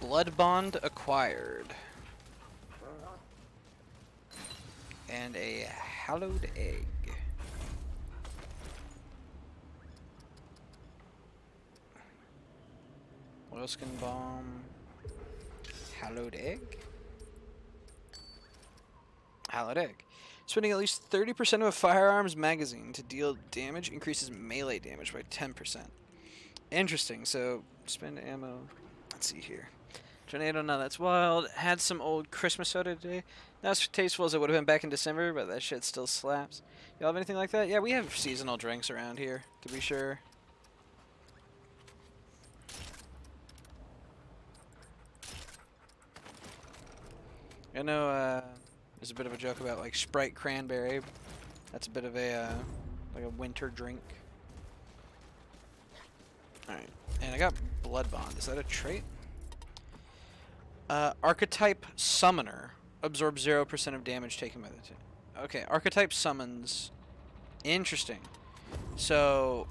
Blood bond acquired. And a hallowed egg. Oilskin bomb. Hallowed egg? Hallowed egg. Spending at least 30% of a firearm's magazine to deal damage increases melee damage by 10%. Interesting. So, spend ammo. Let's see here. Tornado, no, that's wild. Had some old Christmas soda today. Not as tasteful as it would have been back in December, but that shit still slaps. Y'all have anything like that? Yeah, we have seasonal drinks around here, to be sure. I know there's a bit of a joke about like Sprite cranberry. That's a bit of a like a winter drink. All right, and I got Blood Bond. Is that a trait? Archetype Summoner absorbs 0% of damage taken by the team. Okay, Archetype summons. Interesting. So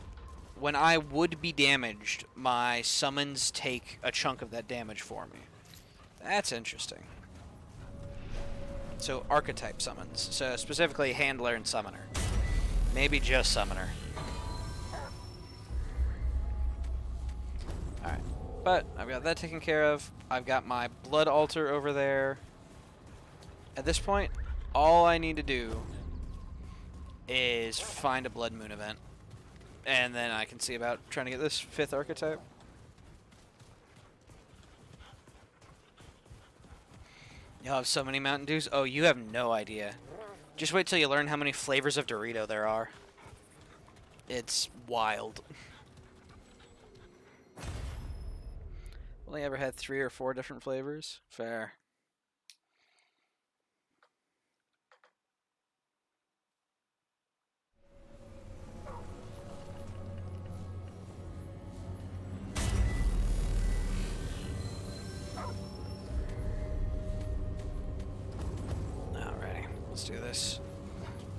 when I would be damaged, my summons take a chunk of that damage for me. That's interesting. So archetype summons. So specifically handler and summoner. Maybe just summoner. Alright. But I've got that taken care of. I've got my blood altar over there. At this point, all I need to do is find a blood moon event. And then I can see about trying to get this 5th archetype. Y'all have so many Mountain Dews? Oh, you have no idea. Just wait till you learn how many flavors of Dorito there are. It's wild. Only ever had 3 or 4 different flavors? Fair. Let's do this.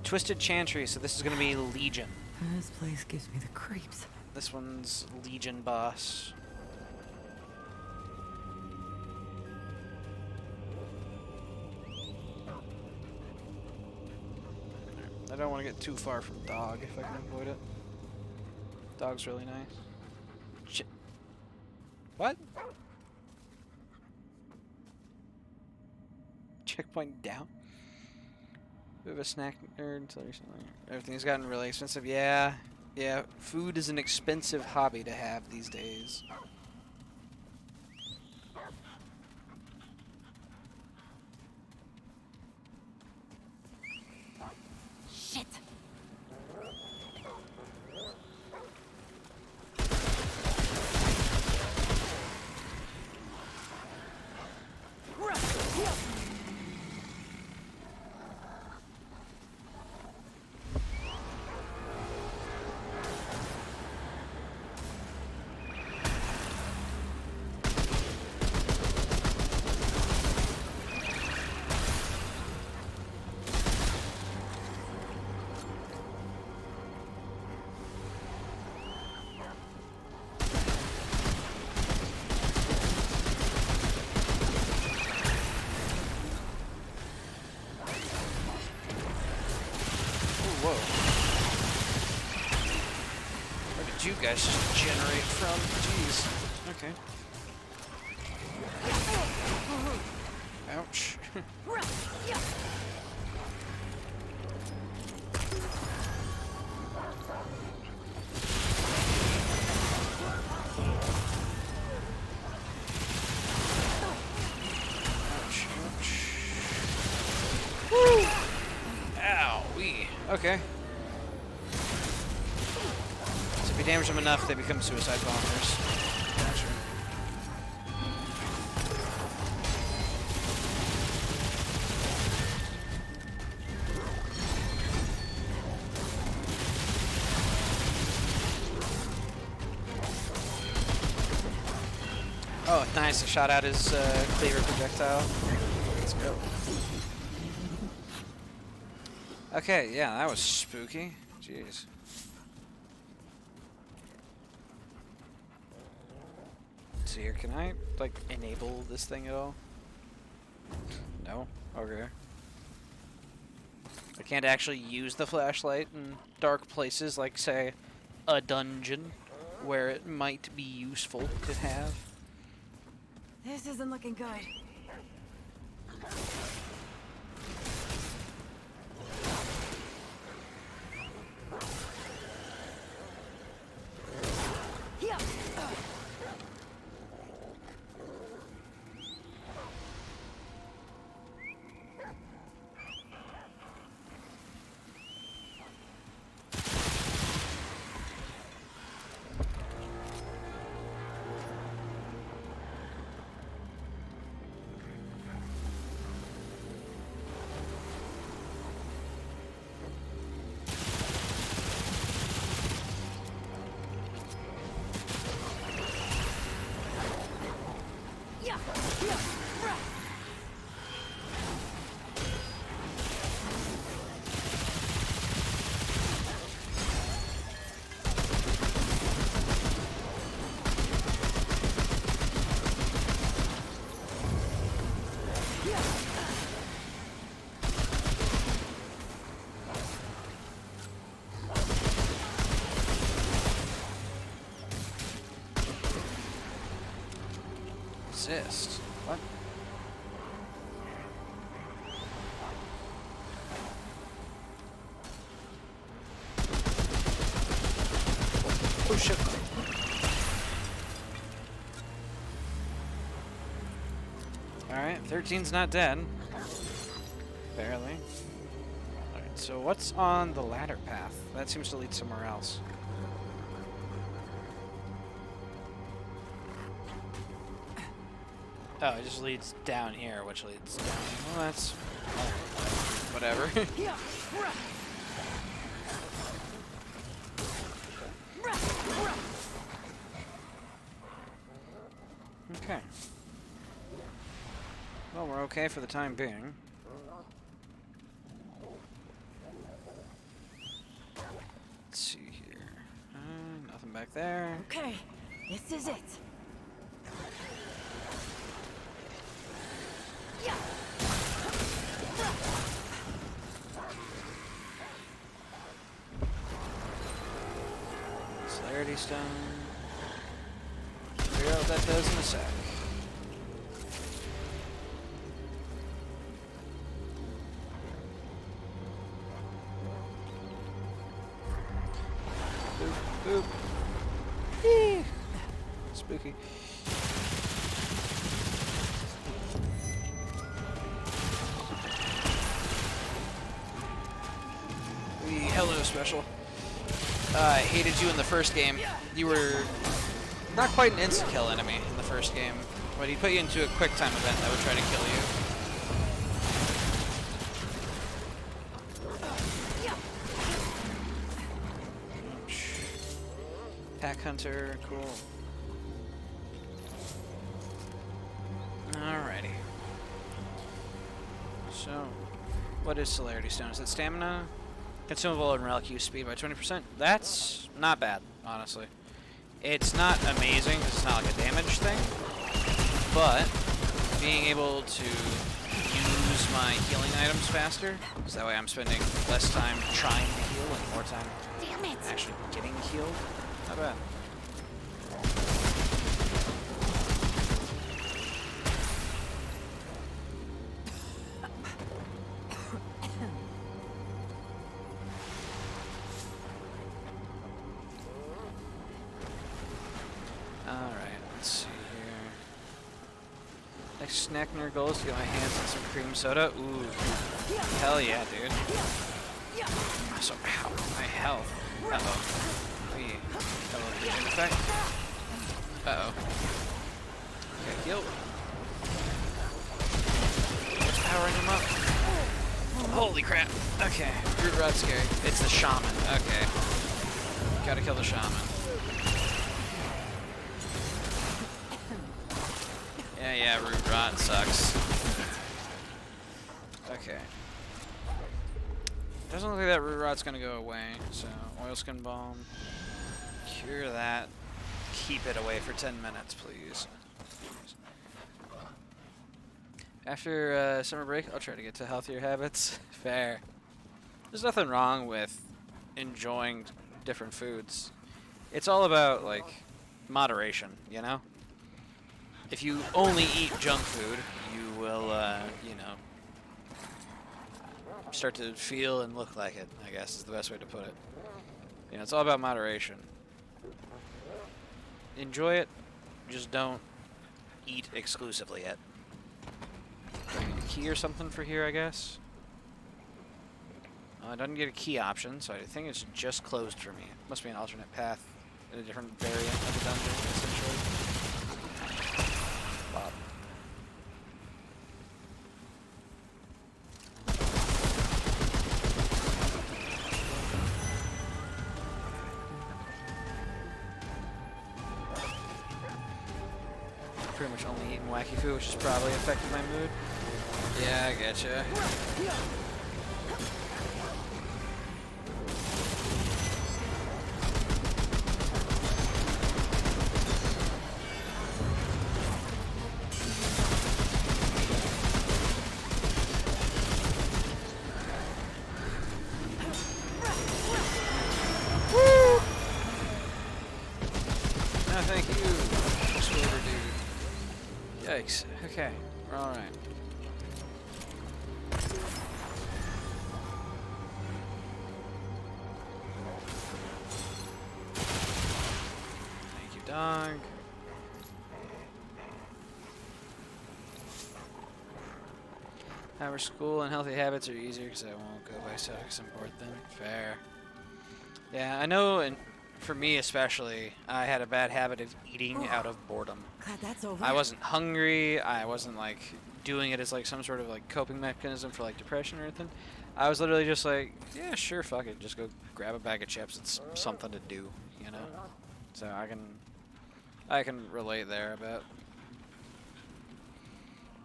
Twisted Chantry, so this is going to be Legion. This place gives me the creeps. This one's Legion boss. I don't want to get too far from Dog if I can avoid it. Dog's really nice. What? Checkpoint down? We have a snack nerd until recently. Everything's gotten really expensive. Yeah, food is an expensive hobby to have these days. Shit. Whoa. Where did you guys just generate from? Jeez. Okay. Ouch. Okay. So if you damage them enough, they become suicide bombers. Gotcha. Oh, nice. I shot out his cleaver projectile. Let's go. Okay, yeah, that was spooky. Jeez. see here. Can I, like, enable this thing at all? No? Okay. I can't actually use the flashlight in dark places, like, say, a dungeon, where it might be useful to have. This isn't looking good. Yeah. Resist. What? Oh shit. Alright, 13's not dead. Barely. Alright, so what's on the ladder path? That seems to lead somewhere else. Oh, it just leads down here, which leads down. Well, that's... whatever. Okay. Well, we're okay for the time being. Let's see here. Nothing back there. Okay, this is it. Yeah. Celerity stone. Figure out what that does in a sec. Boop, boop. Eee. Spooky. Hello, Special. I hated you in the first game. You were not quite an insta-kill enemy in the first game, but he put you into a quick-time event that would try to kill you. Pack Hunter, cool. Alrighty. So, what is Celerity Stone? Is it stamina? Consumable and relic use speed by 20%. That's not bad, honestly. It's not amazing because it's not like a damage thing, but being able to use my healing items faster, so that way I'm spending less time trying to heal and more time actually getting healed. Not bad. Snack near goals to get my hands on some cream soda. Ooh. Hell yeah, dude. So, ow, my health. Uh-oh. Wait. Got a little vision effect. Uh-oh. Okay, heal. What's powering him up? Holy crap. Okay. Root Rod's scary. It's the shaman. Okay. Gotta kill the shaman. Yeah, Root Rot sucks. Okay. Doesn't look like that Root Rot's gonna go away, so Oilskin Balm. Cure that. keep it away for 10 minutes, please. After summer break, I'll try to get to healthier habits. Fair. There's nothing wrong with enjoying different foods. It's all about, like, moderation, you know? If you only eat junk food, you will, you know, start to feel and look like it, I guess is the best way to put it. You know, it's all about moderation. Enjoy it, just don't eat exclusively it. A key or something for here, I guess? I didn't get a key option, so I think it's just closed for me. Must be an alternate path in a different variant of the dungeon, essentially. Wow. Pretty much only eating wacky food, which has probably affected my mood. Yeah, I getcha. Woo! No, thank you, Swiver dude. Yikes. Okay, we're all right. Thank you, dog. However, school and healthy habits are easier because I won't go by stuff import them. Fair. Yeah, I know, and for me especially, I had a bad habit of eating out of boredom. Glad that's over. I wasn't hungry. I wasn't like doing it as like some sort of like coping mechanism for like depression or anything. I was literally just like, yeah, sure, fuck it, just go grab a bag of chips. It's something to do, you know. So I can relate there a bit.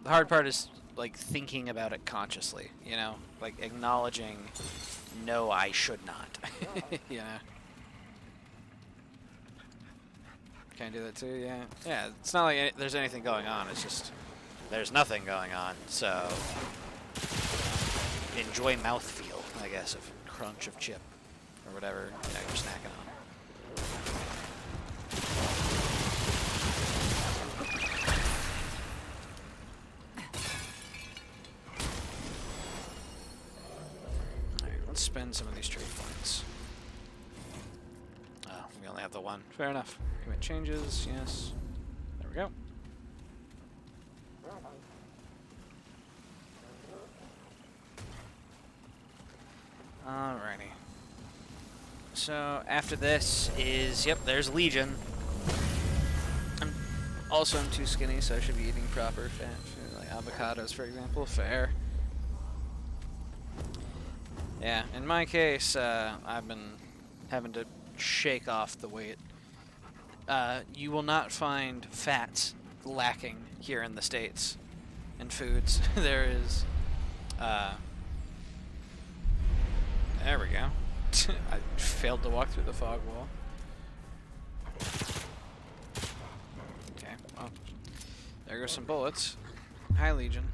The hard part is like thinking about it consciously, you know, like acknowledging, no, I should not, you know. Can I do that too? Yeah. Yeah, it's not like there's anything going on. It's just there's nothing going on. So enjoy mouthfeel, I guess, of crunch of chip or whatever you're snacking on. Alright, let's spend some of these trade points. Oh, we only have the one. Fair enough. Commit changes, yes. There we go. Alrighty. So after this is, yep, there's Legion. I'm too skinny, so I should be eating proper fat food, like avocados, for example. Fair. Yeah, in my case, I've been having to shake off the weight. You will not find fats lacking here in the States in foods. There is, there we go. I failed to walk through the fog wall. Okay, well, there goes some bullets. Hi, Legion.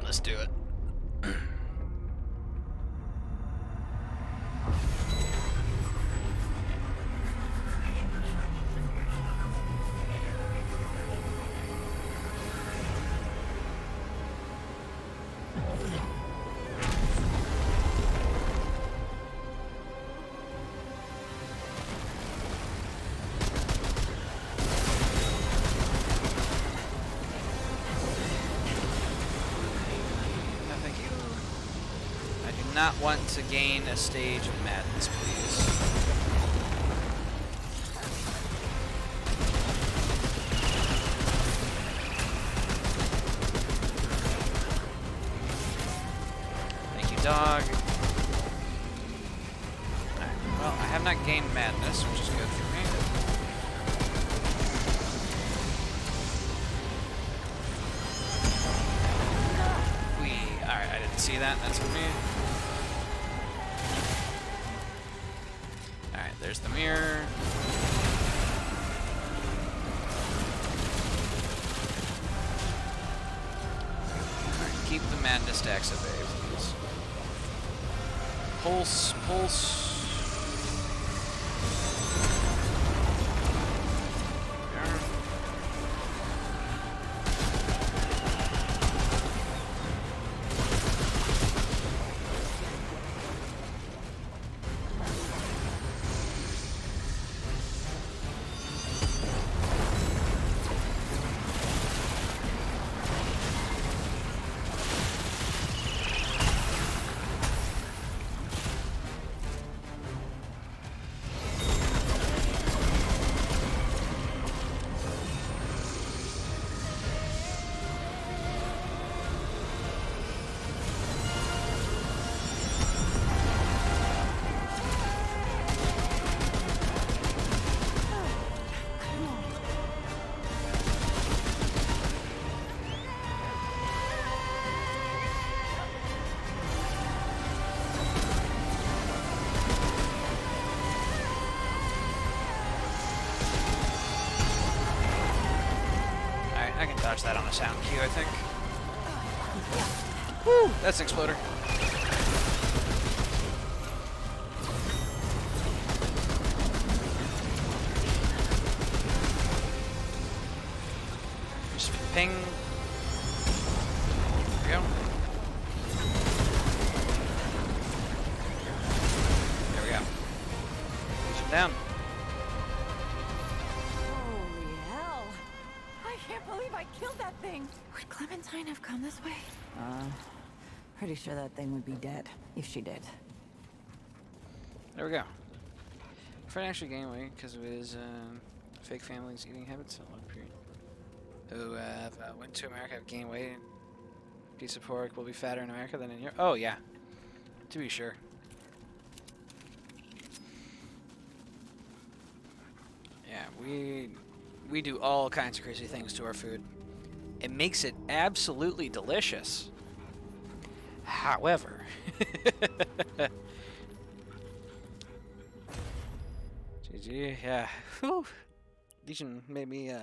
Let's do it. Not want to gain a stage of madness, please. Thank you, dog. Alright, well, I have not gained madness, which is good for me. Alright, I didn't see that. That's for me. There's the mirror. Alright, keep the madness stacks at bay, please. Pulse, pulse. I can dodge that on a sound cue, I think. Woo! That's an exploder. Just ping. There we go. There we go. Push him down. Holy hell! I can't believe I killed that thing. Would Clementine have come this way? Pretty sure that thing would be dead if she did. There we go. Friend actually gained weight because of his fake family's eating habits. Who went to America have gained weight. Piece of pork will be fatter in America than in Europe. Oh yeah, to be sure. Yeah, we do all kinds of crazy things to our food. It makes it absolutely delicious. However, GG, yeah. Whew. Legion made me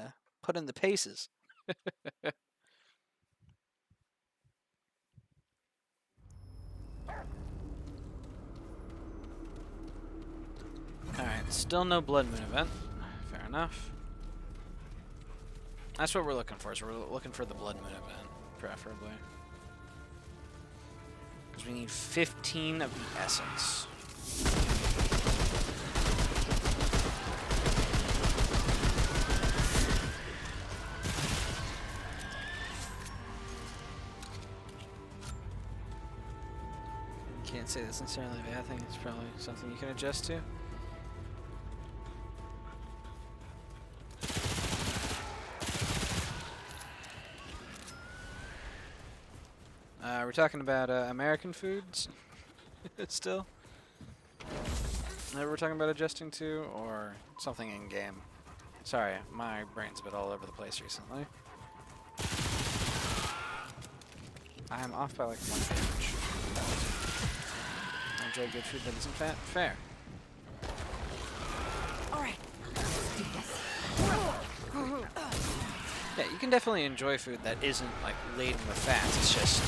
put in the paces. Alright, still no Blood Moon event. Fair enough. That's what we're looking for, so we're looking for the Blood Moon event, preferably. Because we need 15 of the essence. Can't say that's necessarily a bad thing. It's probably something you can adjust to. We're talking about American foods still. That we're talking about adjusting to, or something in game. Sorry, my brain's a bit all over the place recently. I'm off by like 1 page. I enjoy good food that isn't fat. Fair. Alright, let's do this. Yeah, you can definitely enjoy food that isn't like laden with fats. It's just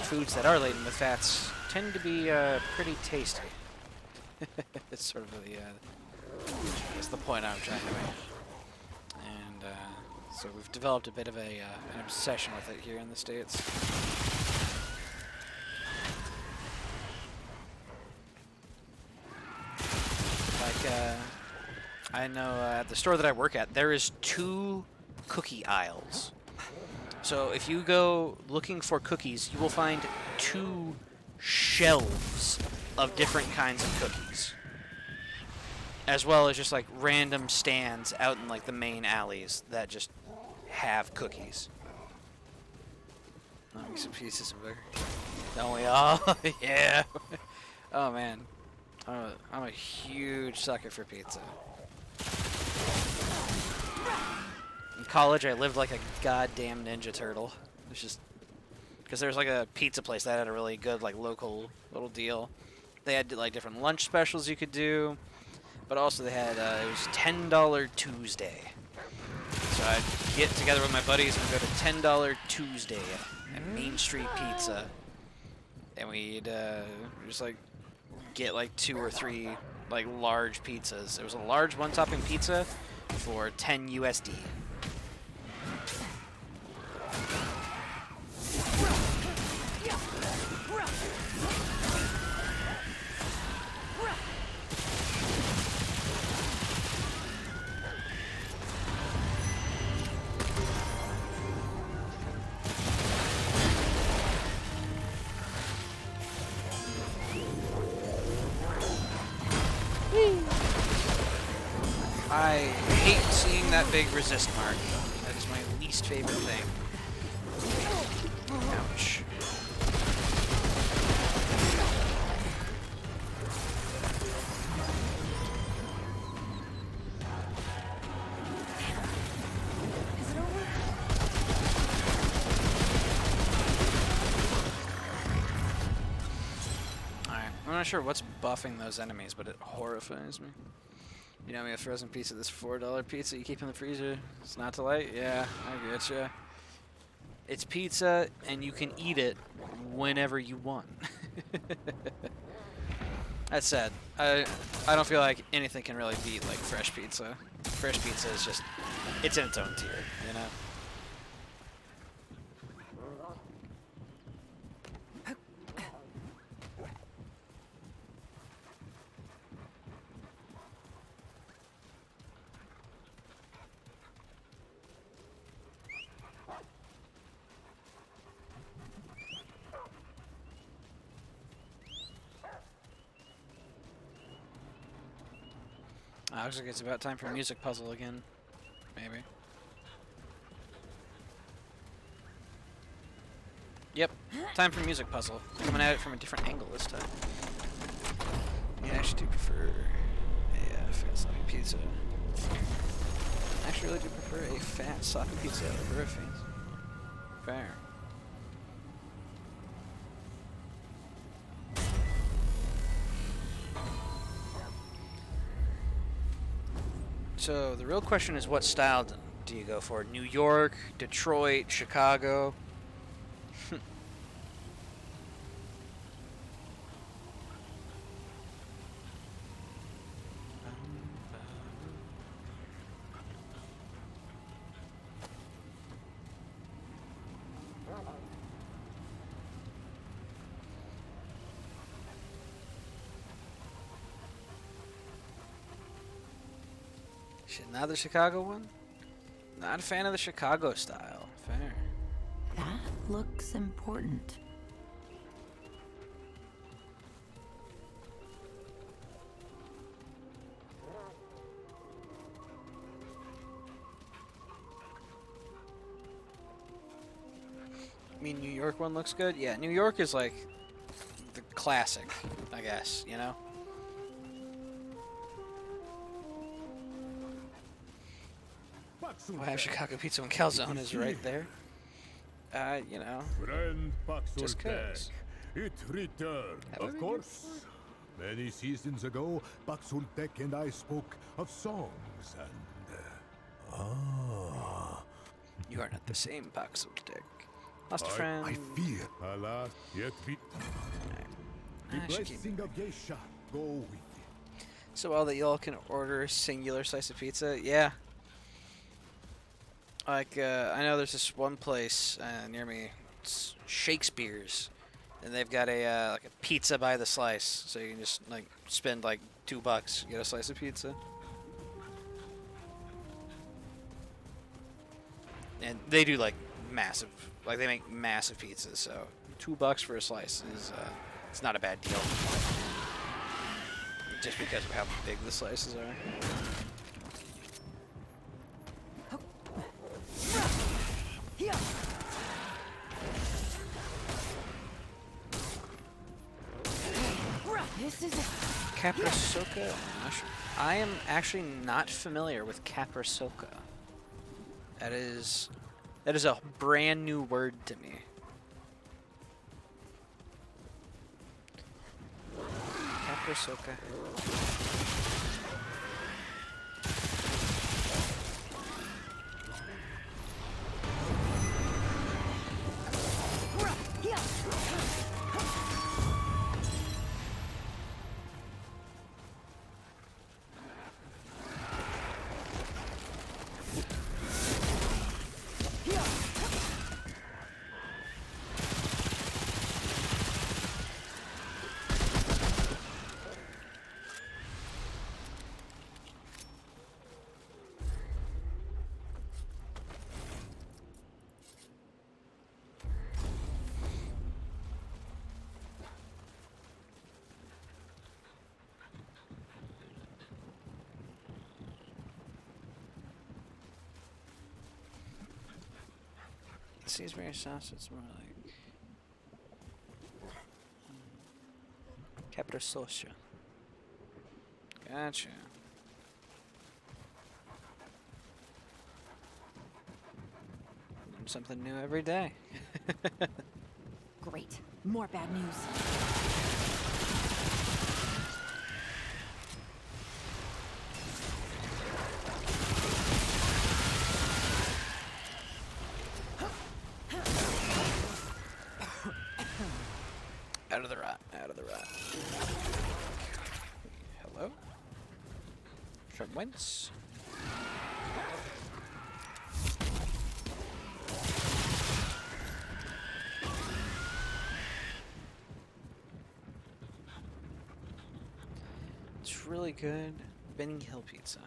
foods that are laden with fats tend to be pretty tasty. It's sort of that's the point I'm trying to make. And so we've developed a bit of an obsession with it here in the States. Like, I know at the store that I work at, there is 2 cookie aisles. So if you go looking for cookies, you will find 2 shelves of different kinds of cookies. As well as just like random stands out in like the main alleys that just have cookies. Let me some pieces of burger. Don't we all? Yeah. Oh man. I'm a huge sucker for pizza. In college, I lived like a goddamn Ninja Turtle. It's just because there's like a pizza place that had a really good like local little deal, They had like different lunch specials you could do, but also they had it was $10 Tuesday. So I'd get together with my buddies and go to $10 Tuesday at Main Street Pizza, and we'd just like get like 2 or 3 like large pizzas. It was a large one-topping pizza for 10 USD. I hate seeing that big resist mark. That is my least favorite thing. Ouch. Is it over? Alright, I'm not sure what's buffing those enemies, but it horrifies me. You know me, a frozen pizza, this $4 pizza you keep in the freezer, it's not too late? Yeah, I get ya. It's pizza, and you can eat it whenever you want. That said, I don't feel like anything can really beat like fresh pizza. Fresh pizza is just, it's in its own tier, you know? Looks like it's about time for a music puzzle again. Maybe. Yep, time for music puzzle. Coming at it from a different angle this time. Yeah, I actually do prefer a fat sloppy pizza. I actually really do prefer a fat sloppy pizza over a fancy. Fair. So the real question is, what style do you go for? New York, Detroit, Chicago? Not the Chicago one? Not a fan of the Chicago style. Fair. That looks important. I mean, New York one looks good? Yeah, New York is like the classic, I guess, you know? I have Chicago pizza and calzone is right there. You know, just cause. It returned, of course. Many seasons ago, Baksultek and I spoke of songs and... You are not the same Baksultek. Lost a friend. I fear, alas, yet be... The I should keep blessing of Yesha go with you. So all that y'all can order a singular slice of pizza? Yeah. Like, I know there's this one place near me, it's Shakespeare's, and they've got a like a pizza by the slice, so you can just like spend like $2, get a slice of pizza. And they do like massive, like they make massive pizzas, so $2 for a slice is it's not a bad deal. Just because of how big the slices are. This is Caprasoka? I am actually not familiar with Caprasoka. That is a brand new word to me. Hirosoka. Sainsbury sauce, it's more like capriccia. Gotcha. Learn something new every day. Great. More bad news. Out of the rot, out of the rot. Hello? From whence? It's really good. Benny Hill pizza.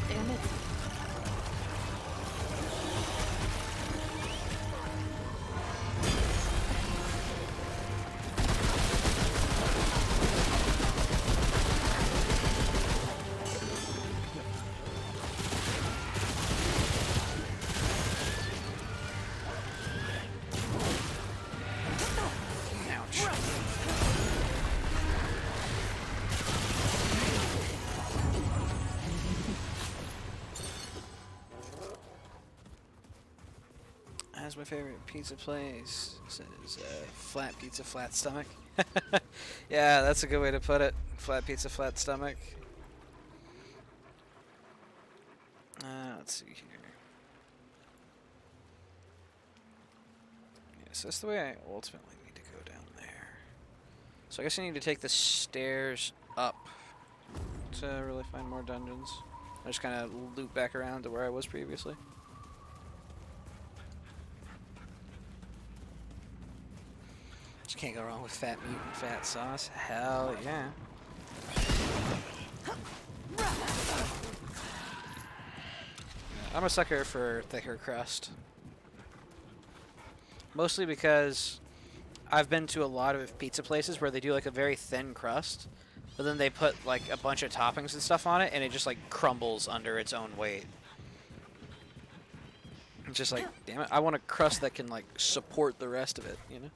Damn it. Ouch. That's my favorite pizza place. Says flat pizza, flat stomach. Yeah, that's a good way to put it. Flat pizza, flat stomach. Let's see here. Yes, that's the way I ultimately need to go down there. So I guess I need to take the stairs up to really find more dungeons. I just kind of loop back around to where I was previously. Just can't go wrong with fat meat and fat sauce. Hell yeah. I'm a sucker for thicker crust. Mostly because I've been to a lot of pizza places where they do like a very thin crust, but then they put like a bunch of toppings and stuff on it and it just like crumbles under its own weight. It's just like, damn it, I want a crust that can like support the rest of it, you know?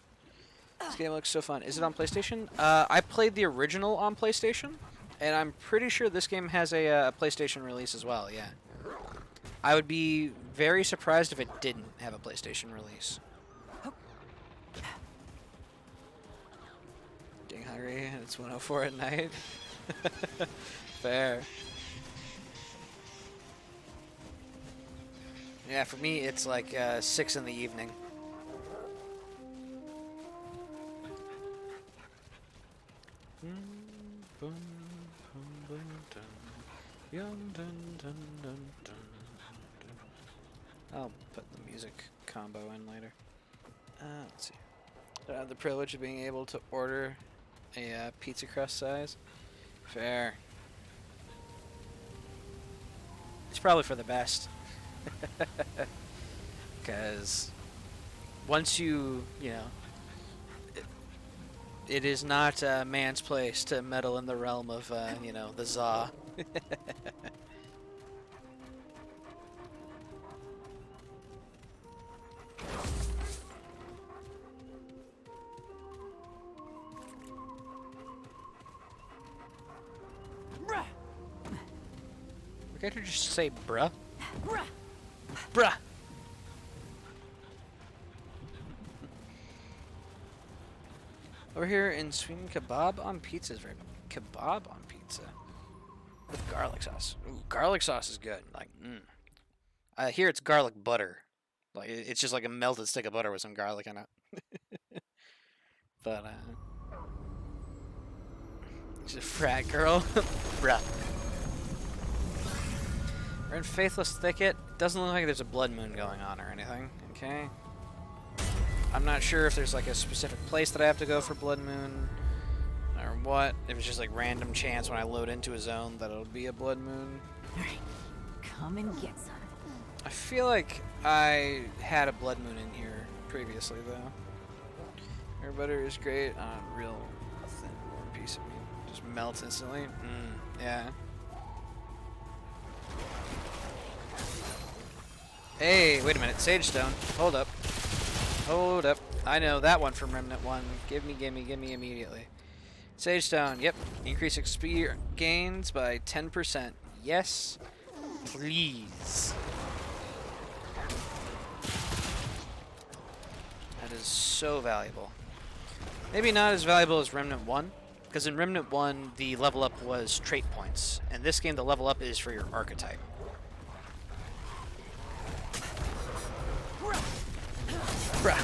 This game looks so fun. Is it on PlayStation? I played the original on PlayStation, and I'm pretty sure this game has a PlayStation release as well, yeah. I would be very surprised if it didn't have a PlayStation release. Getting hungry, and it's 1:04 at night. Fair. Yeah, for me, it's like 6 in the evening. I'll put the music combo in later. Let's see. I have the privilege of being able to order a pizza crust size. Fair. It's probably for the best. Because once you know, it is not a man's place to meddle in the realm of, you know, the za. character just say bruh? Bruh! Over here in Sweden, kebab on pizza is very... Kebab on pizza? With garlic sauce. Ooh, garlic sauce is good. Like, here it's garlic butter. Like, it's just like a melted stick of butter with some garlic in it. But, she's a frat girl. Bruh. We're in Faithless Thicket. Doesn't look like there's a blood moon going on or anything. Okay. I'm not sure if there's like a specific place that I have to go for blood moon or what. If it's just like random chance when I load into a zone that it'll be a blood moon. Alright, come and get some. I feel like I had a blood moon in here previously though. Air butter is great on a real thin warm piece of meat. Just melts instantly. Yeah. Hey, wait a minute. Sage Stone. Hold up. Hold up. I know that one from Remnant 1. Give me immediately. Sage Stone. Yep. Increase XP gains by 10%. Yes. Please. That is so valuable. Maybe not as valuable as Remnant 1. Because in Remnant 1, the level up was trait points. And this game, the level up is for your archetype. Bruh.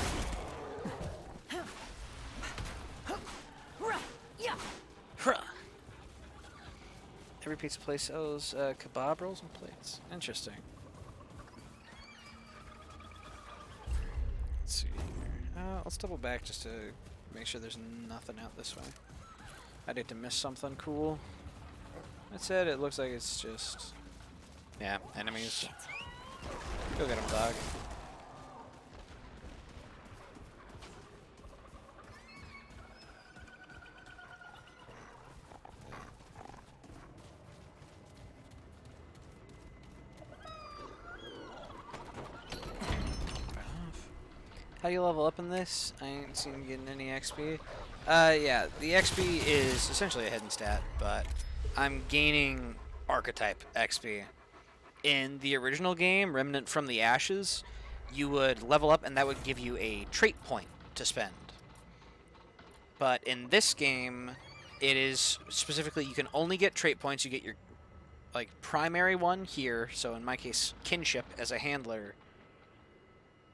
Bruh. Every pizza place sells kebab rolls and plates. Interesting. Let's see here. Let's double back just to make sure there's nothing out this way. I'd hate to miss something cool. That said, it looks like it's just... Yeah, enemies. Go get them, dog. How do you level up in this? I ain't seen you getting any XP. Yeah, the XP is essentially a hidden stat, but I'm gaining archetype XP. In the original game, Remnant from the Ashes, you would level up and that would give you a trait point to spend. But in this game, it is specifically, you can only get trait points. You get your like primary one here, so in my case, kinship as a handler,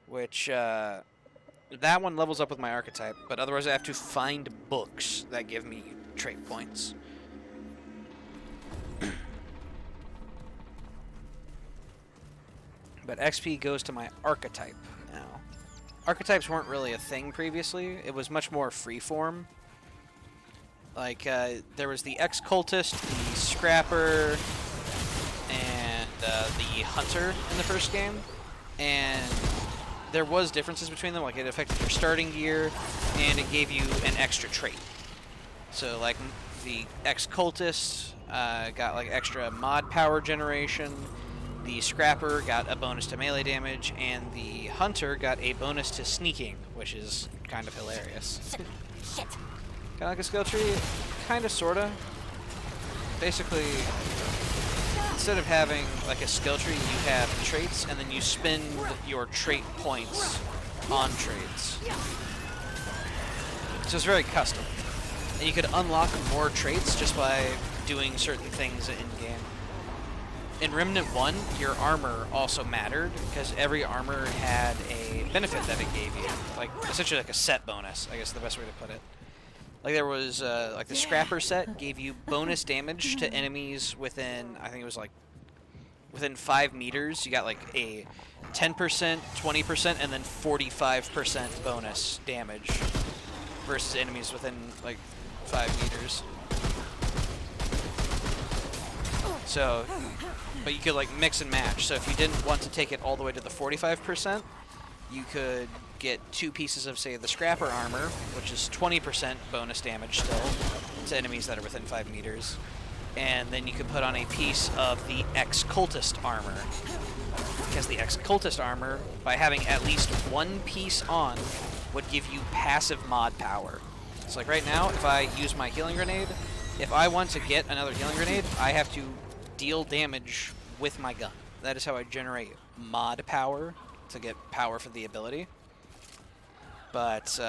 which that one levels up with my archetype, but otherwise I have to find books that give me trait points. But XP goes to my archetype now. Archetypes weren't really a thing previously. It was much more freeform. Like, there was the ex-cultist, the scrapper, and the hunter in the first game. And there was differences between them, like it affected your starting gear, and it gave you an extra trait. So, like, the ex-cultist got, like, extra mod power generation, the scrapper got a bonus to melee damage, and the hunter got a bonus to sneaking, which is kind of hilarious. Shit. Kind of like a skill tree? Kind of, sort of. Basically, instead of having like a skill tree, you have traits, and then you spend your trait points on traits. So it's very custom. And you could unlock more traits just by doing certain things in-game. In Remnant 1, your armor also mattered, because every armor had a benefit that it gave you. Like, essentially like a set bonus, I guess is the best way to put it. Like, there was, like, the Scrapper set gave you bonus damage to enemies within, I think it was, like, within 5 meters. You got, like, a 10%, 20%, and then 45% bonus damage versus enemies within, like, 5 meters. So, but you could, like, mix and match. So if you didn't want to take it all the way to the 45%, you could get 2 pieces of, say, the Scrapper armor, which is 20% bonus damage still to enemies that are within 5 meters. And then you could put on a piece of the ex-cultist armor. Because the ex-cultist armor, by having at least 1 piece on, would give you passive mod power. So like right now, if I use my healing grenade, if I want to get another healing grenade, I have to deal damage with my gun. That is how I generate mod power to get power for the ability. But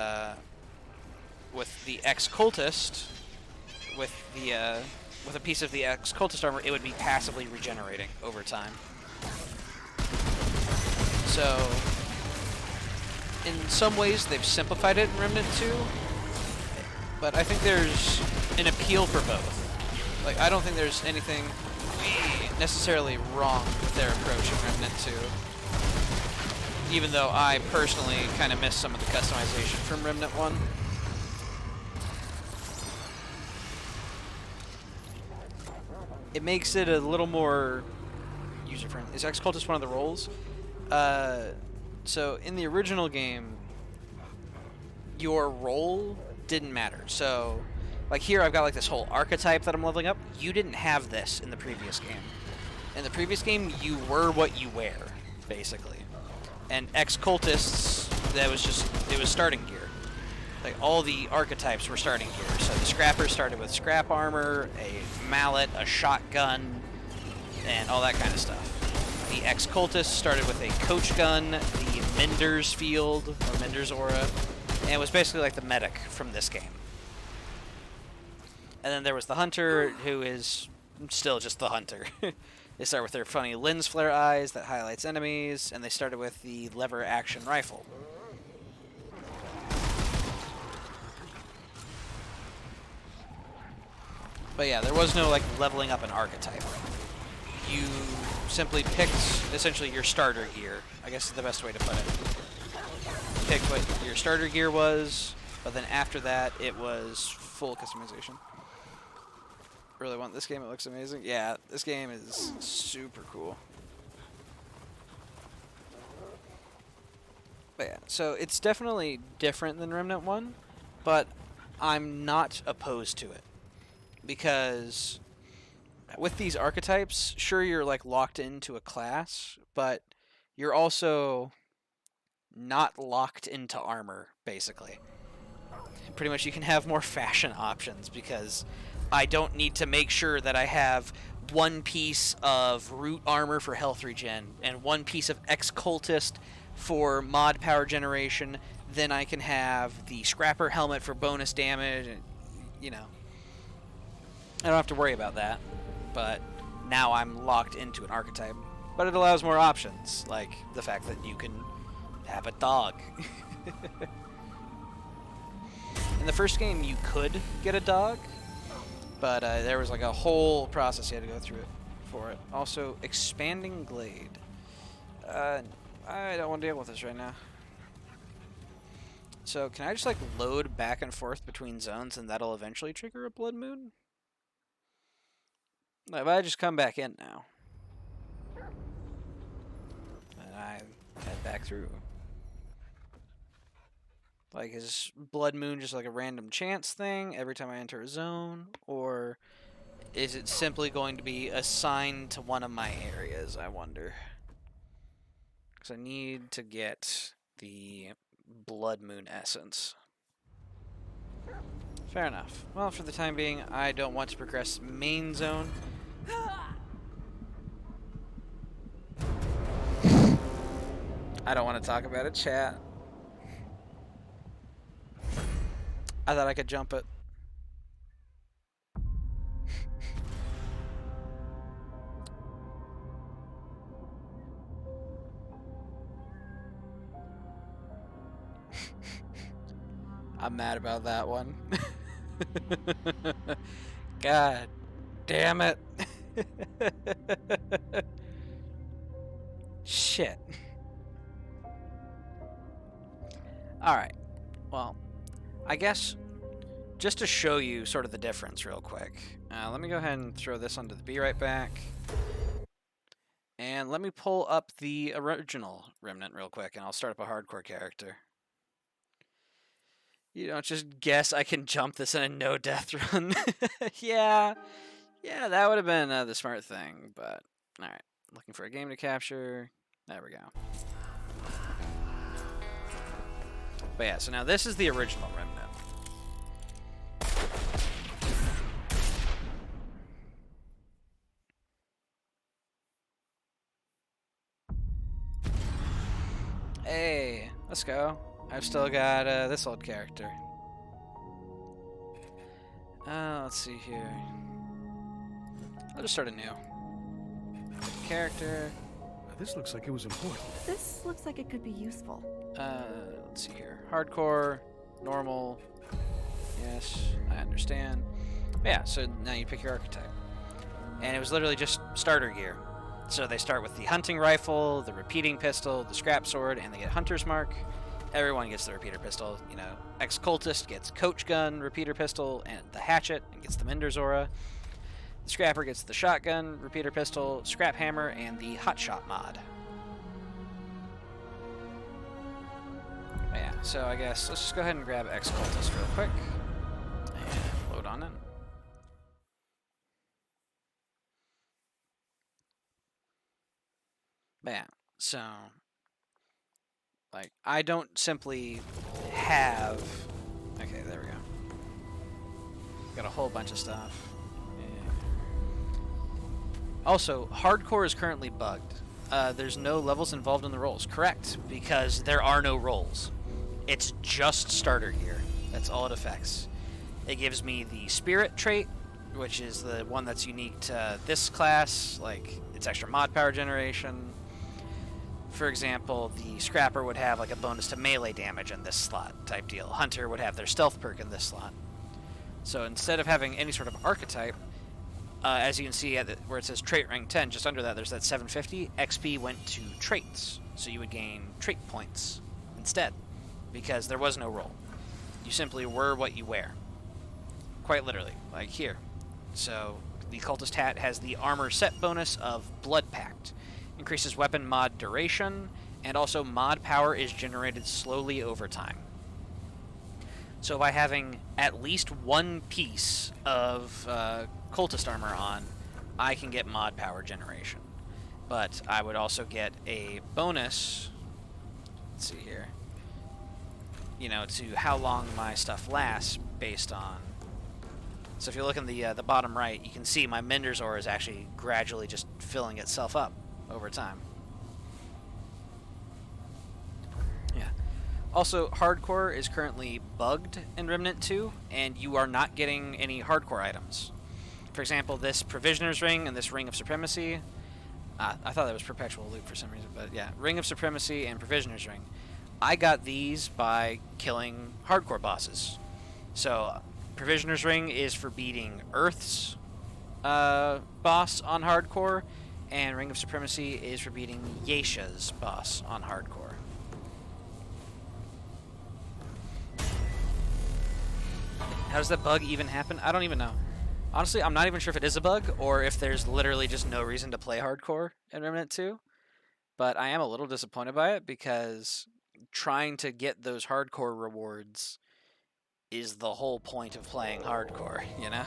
with the ex-cultist, with a piece of the ex-cultist armor, it would be passively regenerating over time. So, in some ways, they've simplified it in Remnant 2, but I think there's an appeal for both. Like, I don't think there's anything necessarily wrong with their approach in Remnant 2, even though I personally kind of miss some of the customization from Remnant 1. It makes it a little more user-friendly. Is ex-cultist one of the roles? So in the original game, your role didn't matter. So, like here, I've got like this whole archetype that I'm leveling up. You didn't have this in the previous game. In the previous game, you were what you wear, basically. And ex-cultists, it was starting gear. Like all the archetypes were starting gear. So the scrappers started with scrap armor, a mallet, a shotgun, and all that kind of stuff. The ex-cultists started with a coach gun, the Mender's field, or Mender's aura, and it was basically like the medic from this game. And then there was the hunter, who is still just the hunter. They start with their funny lens flare eyes that highlights enemies, and they started with the lever action rifle. But yeah, there was no like leveling up an archetype. You simply picked essentially your starter gear. I guess is the best way to put it. You picked what your starter gear was, but then after that it was full customization. Really want this game, it looks amazing. Yeah, this game is super cool. But yeah, so it's definitely different than Remnant 1, but I'm not opposed to it. Because with these archetypes, sure, you're like locked into a class, but you're also not locked into armor, basically. Pretty much you can have more fashion options, because I don't need to make sure that I have one piece of root armor for health regen and one piece of ex-cultist for mod power generation. Then I can have the scrapper helmet for bonus damage, and, you know. I don't have to worry about that, but now I'm locked into an archetype. But it allows more options, like the fact that you can have a dog. In the first game, you could get a dog, but there was like a whole process you had to go through for it. Also, expanding glade. I don't want to deal with this right now. So, can I just like load back and forth between zones and that'll eventually trigger a blood moon? If I just come back in now, and I head back through, like, is Blood Moon just like a random chance thing every time I enter a zone, or is it simply going to be assigned to one of my areas, I wonder? Because I need to get the Blood Moon essence. Fair enough. Well, for the time being, I don't want to progress main zone. I don't want to talk about it, chat. I thought I could jump it. I'm mad about that one. God damn it. Shit. Alright. Well, I guess just to show you sort of the difference real quick, let me go ahead and throw this onto the Be Right Back. And let me pull up the original Remnant real quick, and I'll start up a hardcore character. You don't just guess I can jump this in a no-death run. Yeah, that would have been the smart thing, but alright. Looking for a game to capture. There we go. But yeah, so now this is the original Remnant. Let's go. I've still got this old character. Let's see here. I'll just start anew. Character. This looks like it was important. This looks like it could be useful. Let's see here. Hardcore, normal. Yes, I understand. But yeah, so now you pick your archetype. And it was literally just starter gear. So they start with the hunting rifle, the repeating pistol, the scrap sword, and they get hunter's mark. Everyone gets the repeater pistol. You know, ex-cultist gets coach gun, repeater pistol, and the hatchet, and gets the Minder's aura. The scrapper gets the shotgun, repeater pistol, scrap hammer, and the hotshot mod. But yeah, so I guess let's just go ahead and grab ex-cultist real quick. And load on in. But yeah, so like I don't simply have. Okay, there we go. Got a whole bunch of stuff. Yeah. Also, hardcore is currently bugged. There's no levels involved in the rolls. Correct, because there are no rolls. It's just starter gear. That's all it affects. It gives me the spirit trait, which is the one that's unique to this class. Like, it's extra mod power generation. For example, the Scrapper would have like a bonus to melee damage in this slot type deal. Hunter would have their stealth perk in this slot. So instead of having any sort of archetype, as you can see at where it says trait rank 10, just under that there's that 750, XP went to traits. So you would gain trait points instead, because there was no roll. You simply were what you wear. Quite literally, like here. So the Cultist hat has the armor set bonus of Blood Pact. Increases weapon mod duration, and also mod power is generated slowly over time. So by having at least one piece of cultist armor on, I can get mod power generation. But I would also get a bonus, let's see here, you know, to how long my stuff lasts based on. So if you look in the bottom right, you can see my Minder's aura is actually gradually just filling itself up over time. Yeah. Also, hardcore is currently bugged in Remnant 2, and you are not getting any hardcore items. For example, this Provisioner's Ring and this Ring of Supremacy. I thought that was Perpetual Loop for some reason, but yeah, Ring of Supremacy and Provisioner's Ring. I got these by killing hardcore bosses. So, Provisioner's Ring is for beating Earth's boss on hardcore, and Ring of Supremacy is for beating Yesha's boss on hardcore. How does that bug even happen? I don't even know. Honestly, I'm not even sure if it is a bug or if there's literally just no reason to play hardcore in Remnant 2. But I am a little disappointed by it because trying to get those hardcore rewards is the whole point of playing hardcore, you know?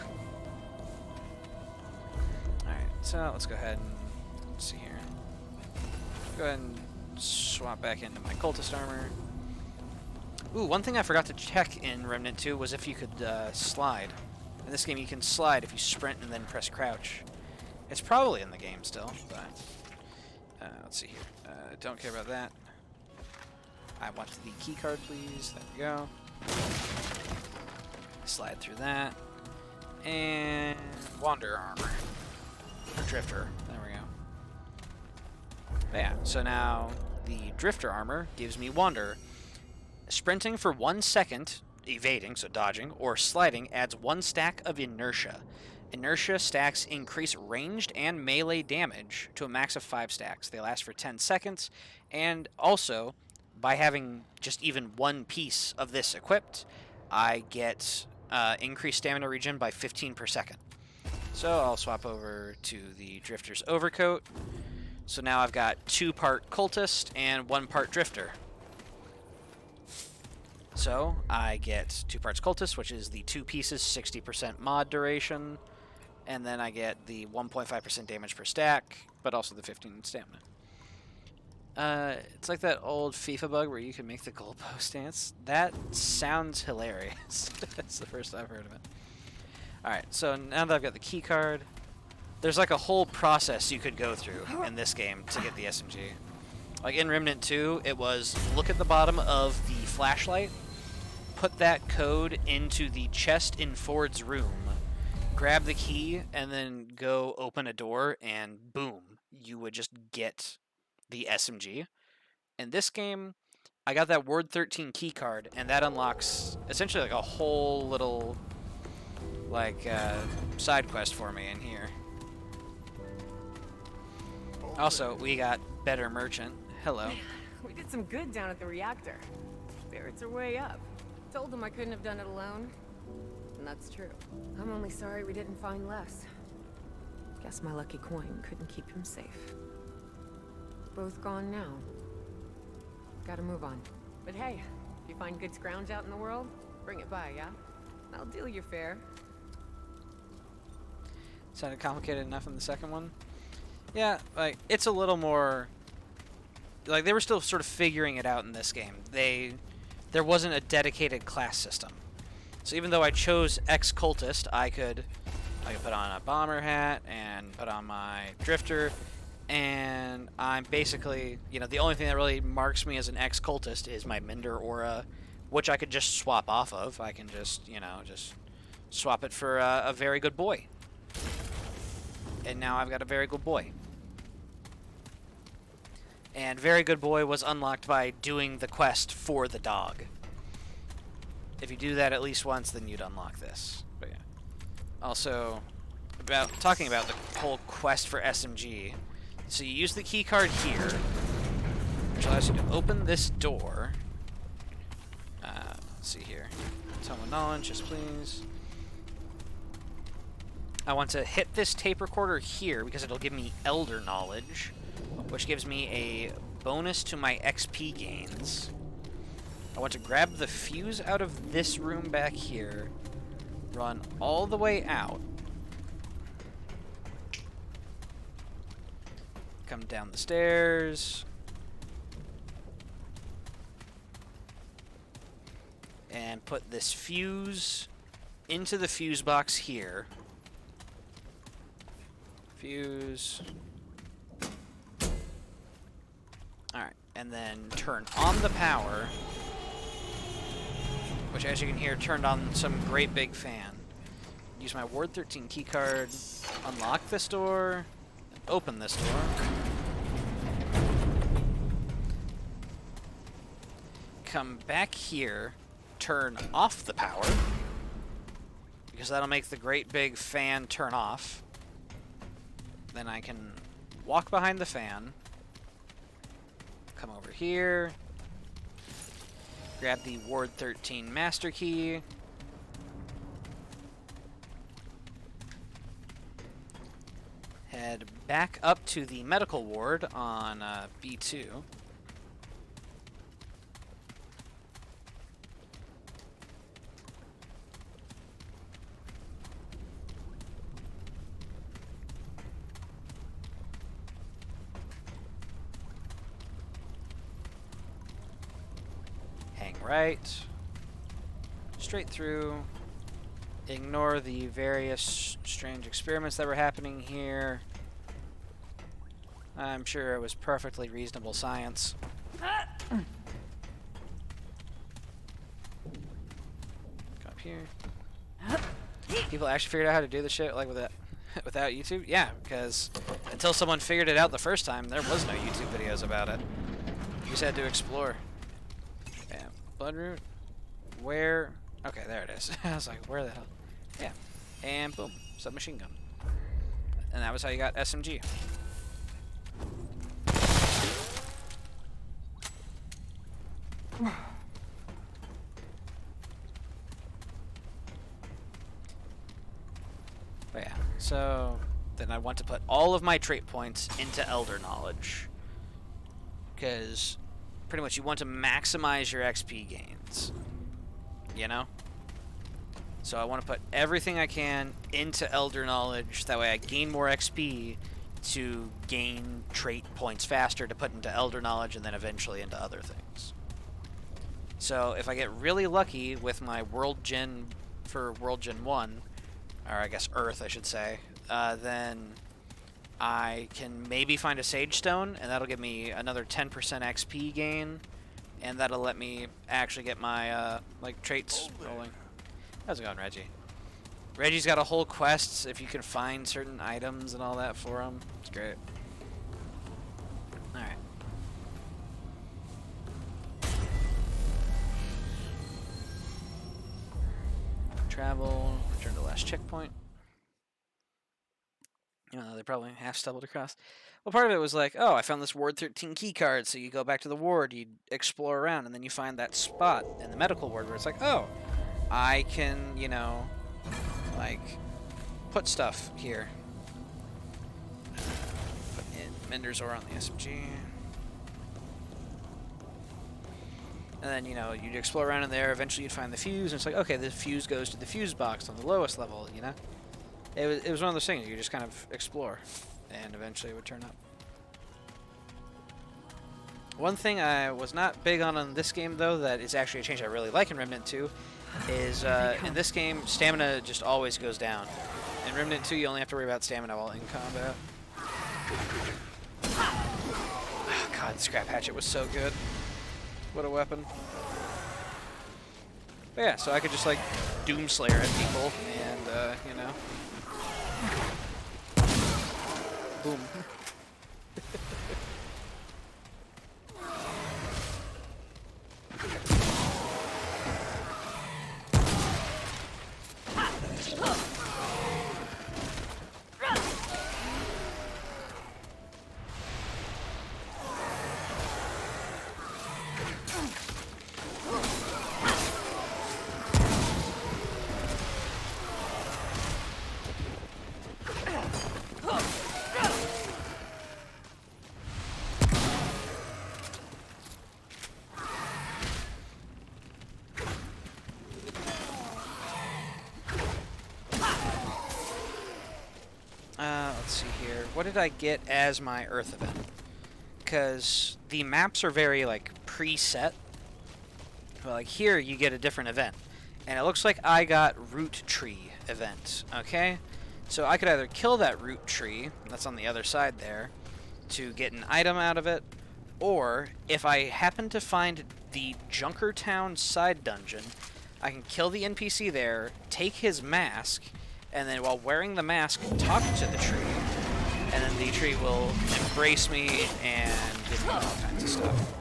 Alright, so let's go ahead and let's see here. Go ahead and swap back into my cultist armor. Ooh, one thing I forgot to check in Remnant 2 was if you could slide. In this game, you can slide if you sprint and then press crouch. It's probably in the game still, but let's see here. Don't care about that. I want the key card, please. There we go. Slide through that. And Wander armor. Or Drifter. There we go. But yeah, so now the Drifter armor gives me Wander. Sprinting for 1 second, evading, so dodging, or sliding adds 1 stack of inertia. Inertia stacks increase ranged and melee damage to a max of 5 stacks. They last for 10 seconds, and also, by having just even one piece of this equipped, I get increased stamina regen by 15 per second. So I'll swap over to the Drifter's overcoat. So now I've got 2-part cultist and 1-part drifter. So I get 2 parts cultist, which is the 2 pieces, 60% mod duration, and then I get the 1.5% damage per stack, but also the 15 stamina. It's like that old FIFA bug where you can make the goalpost dance. That sounds hilarious. That's the first I've heard of it. Alright, so now that I've got the key card, there's like a whole process you could go through in this game to get the SMG. Like in Remnant 2, it was look at the bottom of the flashlight, put that code into the chest in Ford's room, grab the key, and then go open a door, and boom, you would just get the SMG. In this game, I got that Ward 13 key card, and that unlocks essentially like a whole little like side quest for me in here. Also, we got better merchant. Hello. We did some good down at the reactor. Spirits are way up. Told them I couldn't have done it alone. And that's true. I'm only sorry we didn't find less. Guess my lucky coin couldn't keep him safe. Both gone now. Gotta move on. But hey, if you find good scrounge out in the world, bring it by, yeah? I'll deal your fare. Sounded complicated enough in the second one. Yeah, like, it's a little more... Like, they were still sort of figuring it out in this game. There wasn't a dedicated class system. So even though I chose ex-cultist, I could put on a bomber hat and put on my drifter, and I'm basically, you know, the only thing that really marks me as an ex-cultist is my Mender aura, which I could just swap off of. I can just, you know, just swap it for a very good boy. And now I've got a very good boy. And very good boy was unlocked by doing the quest for the dog. If you do that at least once, then you'd unlock this. But yeah. Also, talking about the whole quest for SMG. So you use the key card here, which allows you to open this door. Let's see here. Tome of knowledge, just please. I want to hit this tape recorder here because it'll give me Elder Knowledge, which gives me a bonus to my XP gains. I want to grab the fuse out of this room back here, run all the way out, come down the stairs, and put this fuse into the fuse box here. Fuse. Alright, and then turn on the power, which, as you can hear, turned on some great big fan. Use my Ward 13 keycard, unlock this door, and open this door. Come back here, turn off the power, because that'll make the great big fan turn off. Then I can walk behind the fan, come over here, grab the Ward 13 master key, head back up to the medical ward on B2. Right, straight through, ignore the various strange experiments that were happening here. I'm sure it was perfectly reasonable science. Go up here. People actually figured out how to do the shit like without YouTube? Yeah, because until someone figured it out the first time, there was no YouTube videos about it. You just had to explore. Bloodroot, where? Okay, there it is. I was like, where the hell? Yeah, and boom, submachine gun. And that was how you got SMG. But yeah, so then I want to put all of my trait points into Elder Knowledge, because pretty much you want to maximize your XP gains, you know? So I want to put everything I can into Elder Knowledge, that way I gain more XP to gain trait points faster to put into Elder Knowledge and then eventually into other things. So if I get really lucky with my World Gen for World Gen 1, or I guess Earth I should say, then I can maybe find a Sage Stone, and that'll give me another 10% XP gain, and that'll let me actually get my like traits rolling. How's it going, Reggie? Reggie's got a whole quest if you can find certain items and all that for him. It's great. All right. Travel. Return to last checkpoint. You know, they probably half stumbled across. Well, part of it was like, oh, I found this Ward 13 key card, so you go back to the ward, you explore around, and then you find that spot in the medical ward where it's like, oh, I can, you know, like, put stuff here. Put in Mender's ore on the SMG. And then, you know, you'd explore around in there, eventually you'd find the fuse, and it's like, okay, the fuse goes to the fuse box on the lowest level, you know? It was one of those things you just kind of explore, and eventually it would turn up. One thing I was not big on this game, though, that is actually a change I really like in Remnant 2, is in this game, stamina just always goes down. In Remnant 2, you only have to worry about stamina while in combat. Oh, God, Scrap Hatchet was so good. What a weapon. But yeah, so I could just, like, Doomslayer at people, and, you know. Boom. Let's see here. What did I get as my Earth event? Because the maps are very, like, preset. But, like, here you get a different event. And it looks like I got Root Tree event, okay? So I could either kill that Root Tree, that's on the other side there, to get an item out of it, or if I happen to find the Junkertown side dungeon, I can kill the NPC there, take his mask, and then while wearing the mask, talk to the tree, and then the tree will embrace me and give me all kinds of stuff.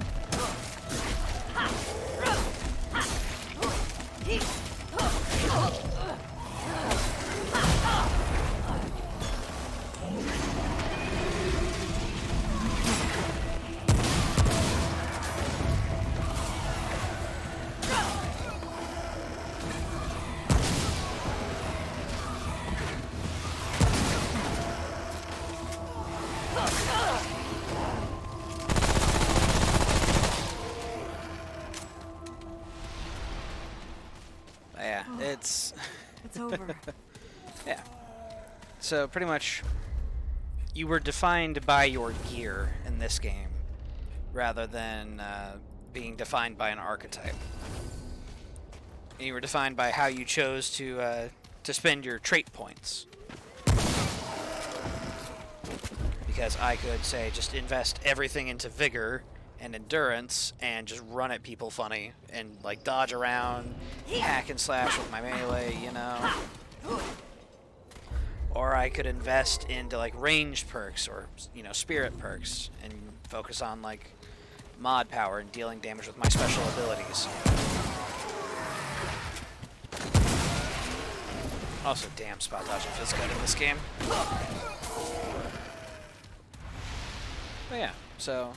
Yeah, it's over. Yeah. So pretty much you were defined by your gear in this game rather than being defined by an archetype. And you were defined by how you chose to spend your trait points. Because I could say just invest everything into vigor and endurance and just run at people funny and like dodge around, hack and slash with my melee, you know. Or I could invest into like ranged perks or, you know, spirit perks and focus on like mod power and dealing damage with my special abilities. Also, damn, spot dodging feels good in this game. But yeah, so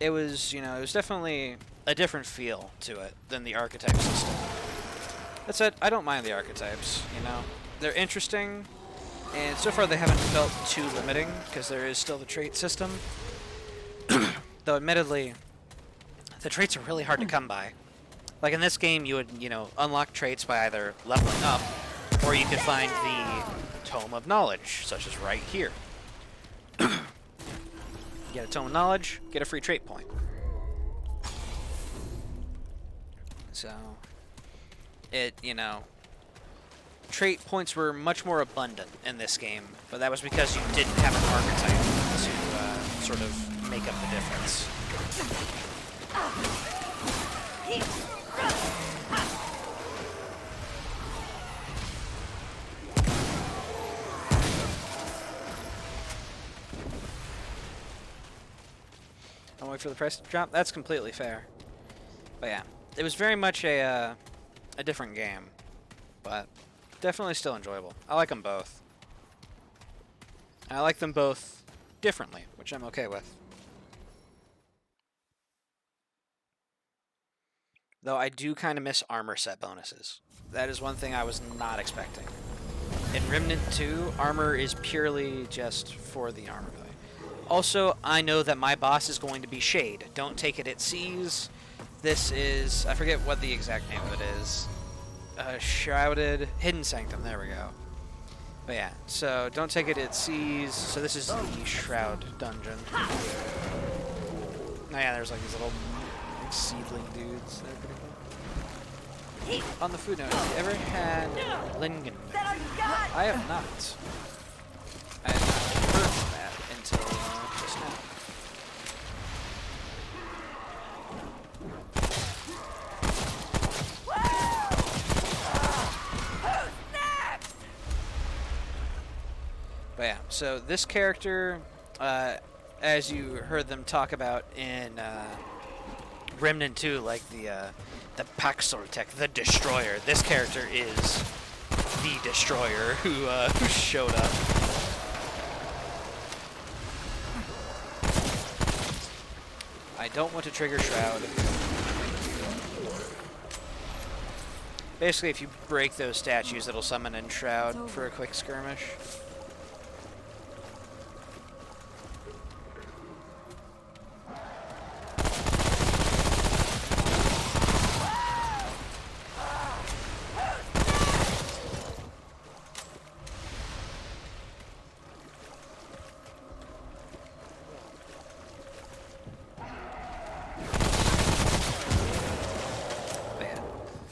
it was, you know, it was definitely a different feel to it than the archetype system. That said, I don't mind the archetypes, you know. They're interesting, and so far they haven't felt too limiting, because there is still the trait system. Though admittedly, the traits are really hard to come by. Like in this game, you would, you know, unlock traits by either leveling up, or you could find the Tome of Knowledge, such as right here. Get a Tome of Knowledge, get a free trait point. So, it, you know, trait points were much more abundant in this game, but that was because you didn't have an archetype to sort of make up the difference. I'll wait for the price to drop. That's completely fair. But yeah, it was very much a different game, but definitely still enjoyable. I like them both. I like them both differently, which I'm okay with. Though I do kind of miss armor set bonuses. That is one thing I was not expecting. In Remnant 2, armor is purely just for the armor value. Also, I know that my boss is going to be Shade. Don't take it at Seas. This is, I forget what the exact name of it is. Shrouded, Hidden Sanctum, there we go. But yeah, so don't take it at Seas. So this is the Shroud dungeon. Oh yeah, there's like these little seedling dudes. They're pretty cool. On the food note, have you ever had Lingen? I have not. I have not heard of that until just now. But yeah, so this character, as you heard them talk about in Remnant 2, like the Paxoltech, the Destroyer. This character is the Destroyer who showed up. I don't want to trigger Shroud. Basically, if you break those statues, it'll summon in Shroud for a quick skirmish.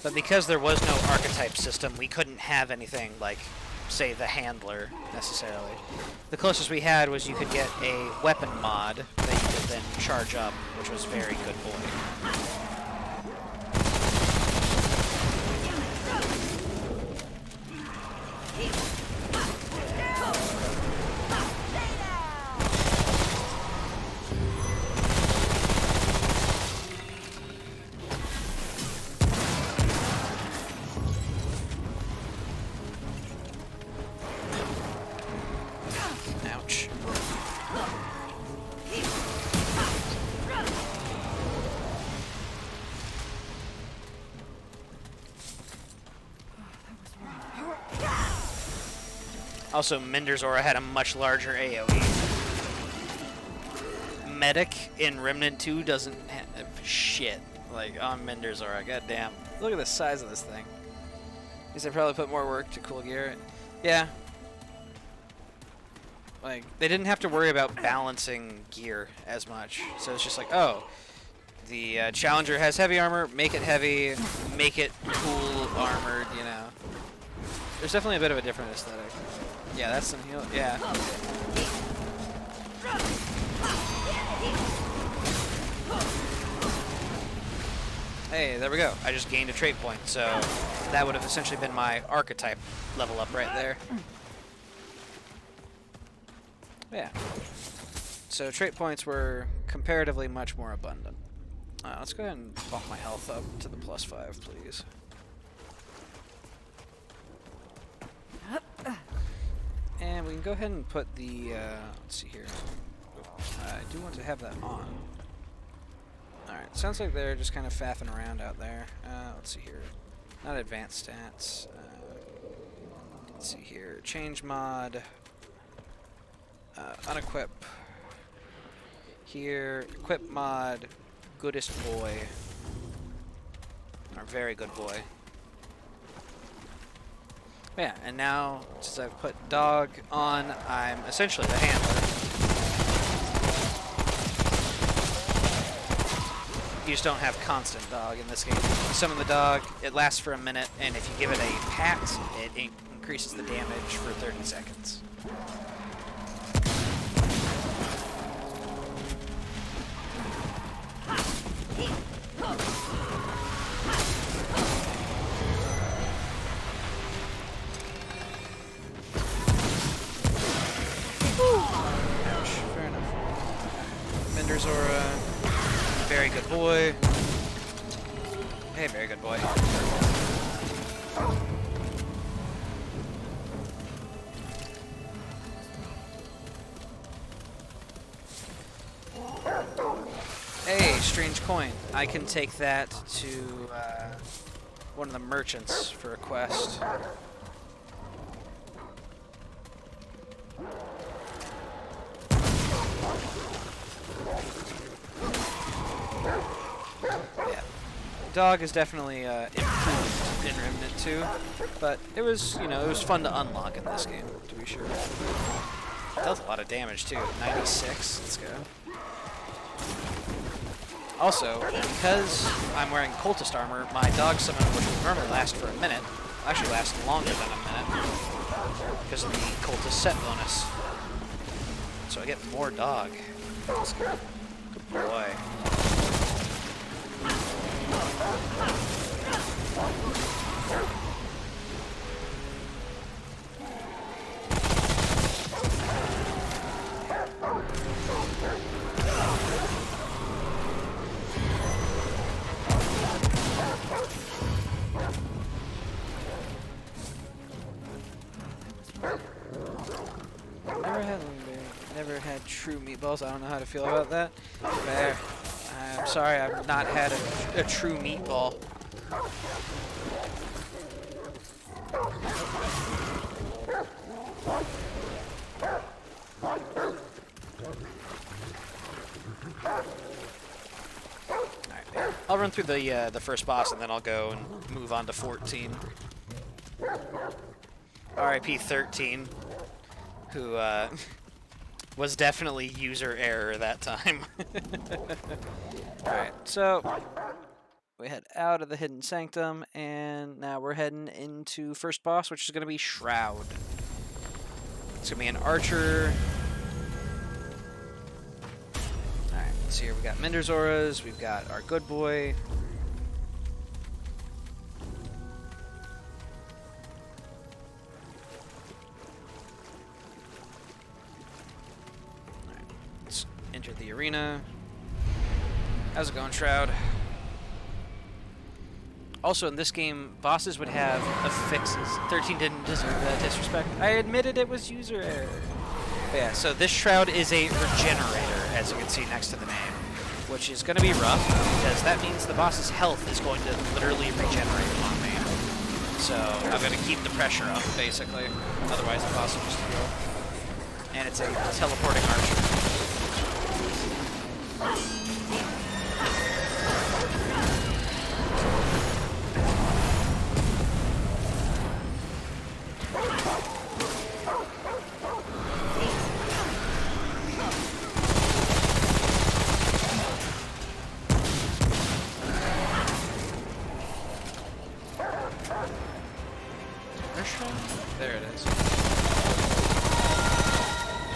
But because there was no archetype system, we couldn't have anything like, say, the Handler, necessarily. The closest we had was you could get a weapon mod that you could then charge up, which was very good boy. Also, Minderzora had a much larger AoE. Medic in Remnant 2 doesn't have shit like on Minderzora. Goddamn. Look at the size of this thing. I guess I probably put more work to cool gear. Yeah. Like, they didn't have to worry about balancing gear as much. So it's just like, oh, the Challenger has heavy armor, make it heavy, make it cool armored, you know. There's definitely a bit of a different aesthetic. Yeah, that's some heal. Yeah. Hey, there we go. I just gained a trait point, so that would have essentially been my archetype level up right there. Yeah. So trait points were comparatively much more abundant. Let's go ahead and bump my health up to the +5, please. And we can go ahead and put the, let's see here. I do want to have that on. Alright, sounds like they're just kind of faffing around out there. Let's see here. Not advanced stats. Let's see here. Change mod. Unequip. Here. Equip mod. Goodest boy. Or very good boy. Yeah, and now, since I've put dog on, I'm essentially the handler. you just don't have constant dog in this game. You summon the dog, it lasts for a minute, and if you give it a pat, it increases the damage for 30 seconds. Ouch, fair enough. Menderzora, very good boy. Hey, very good boy. Hey, strange coin. I can take that to one of the merchants for a quest. Yeah. Dog is definitely improved in Remnant 2, but it was, you know, it was fun to unlock in this game, to be sure. Dealt a lot of damage too. 96. Let's go. Also, because I'm wearing cultist armor, my dog summon, which would normally last for a minute, will actually last longer than a minute because of the cultist set bonus. So I get more dog. Let's go. Good boy. Never had true meatballs. I don't know how to feel about that. Fair. I'm sorry, I've not had a true meatball. Alright, I'll run through the first boss and then I'll go and move on to 14. RIP 13, who was definitely user error that time. Alright, so we head out of the Hidden Sanctum, and now we're heading into first boss, which is going to be Shroud. It's going to be an archer. Alright, so here we got Menderzoras, we've got our good boy. Enter the arena. How's it going, Shroud? Also, in this game, bosses would have affixes. 13 didn't deserve that disrespect. I admitted it was user error. But yeah, so this Shroud is a regenerator, as you can see next to the name, which is going to be rough, because that means the boss's health is going to literally regenerate on me. So I'm going to keep the pressure up, basically. Otherwise, the boss will just heal. And it's a teleporting archer. There it is.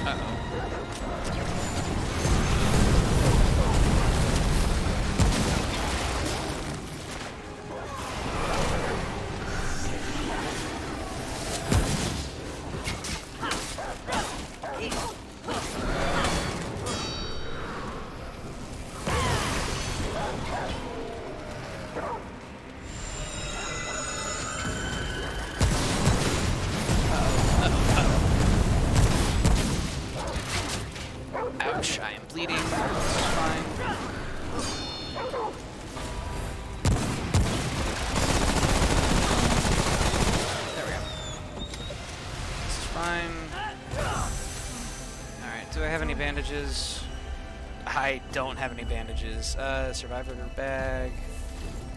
Uh-oh. Ouch, I am bleeding. This is fine. There we go. This is fine. Alright, do I have any bandages? I don't have any bandages. Survivor bag.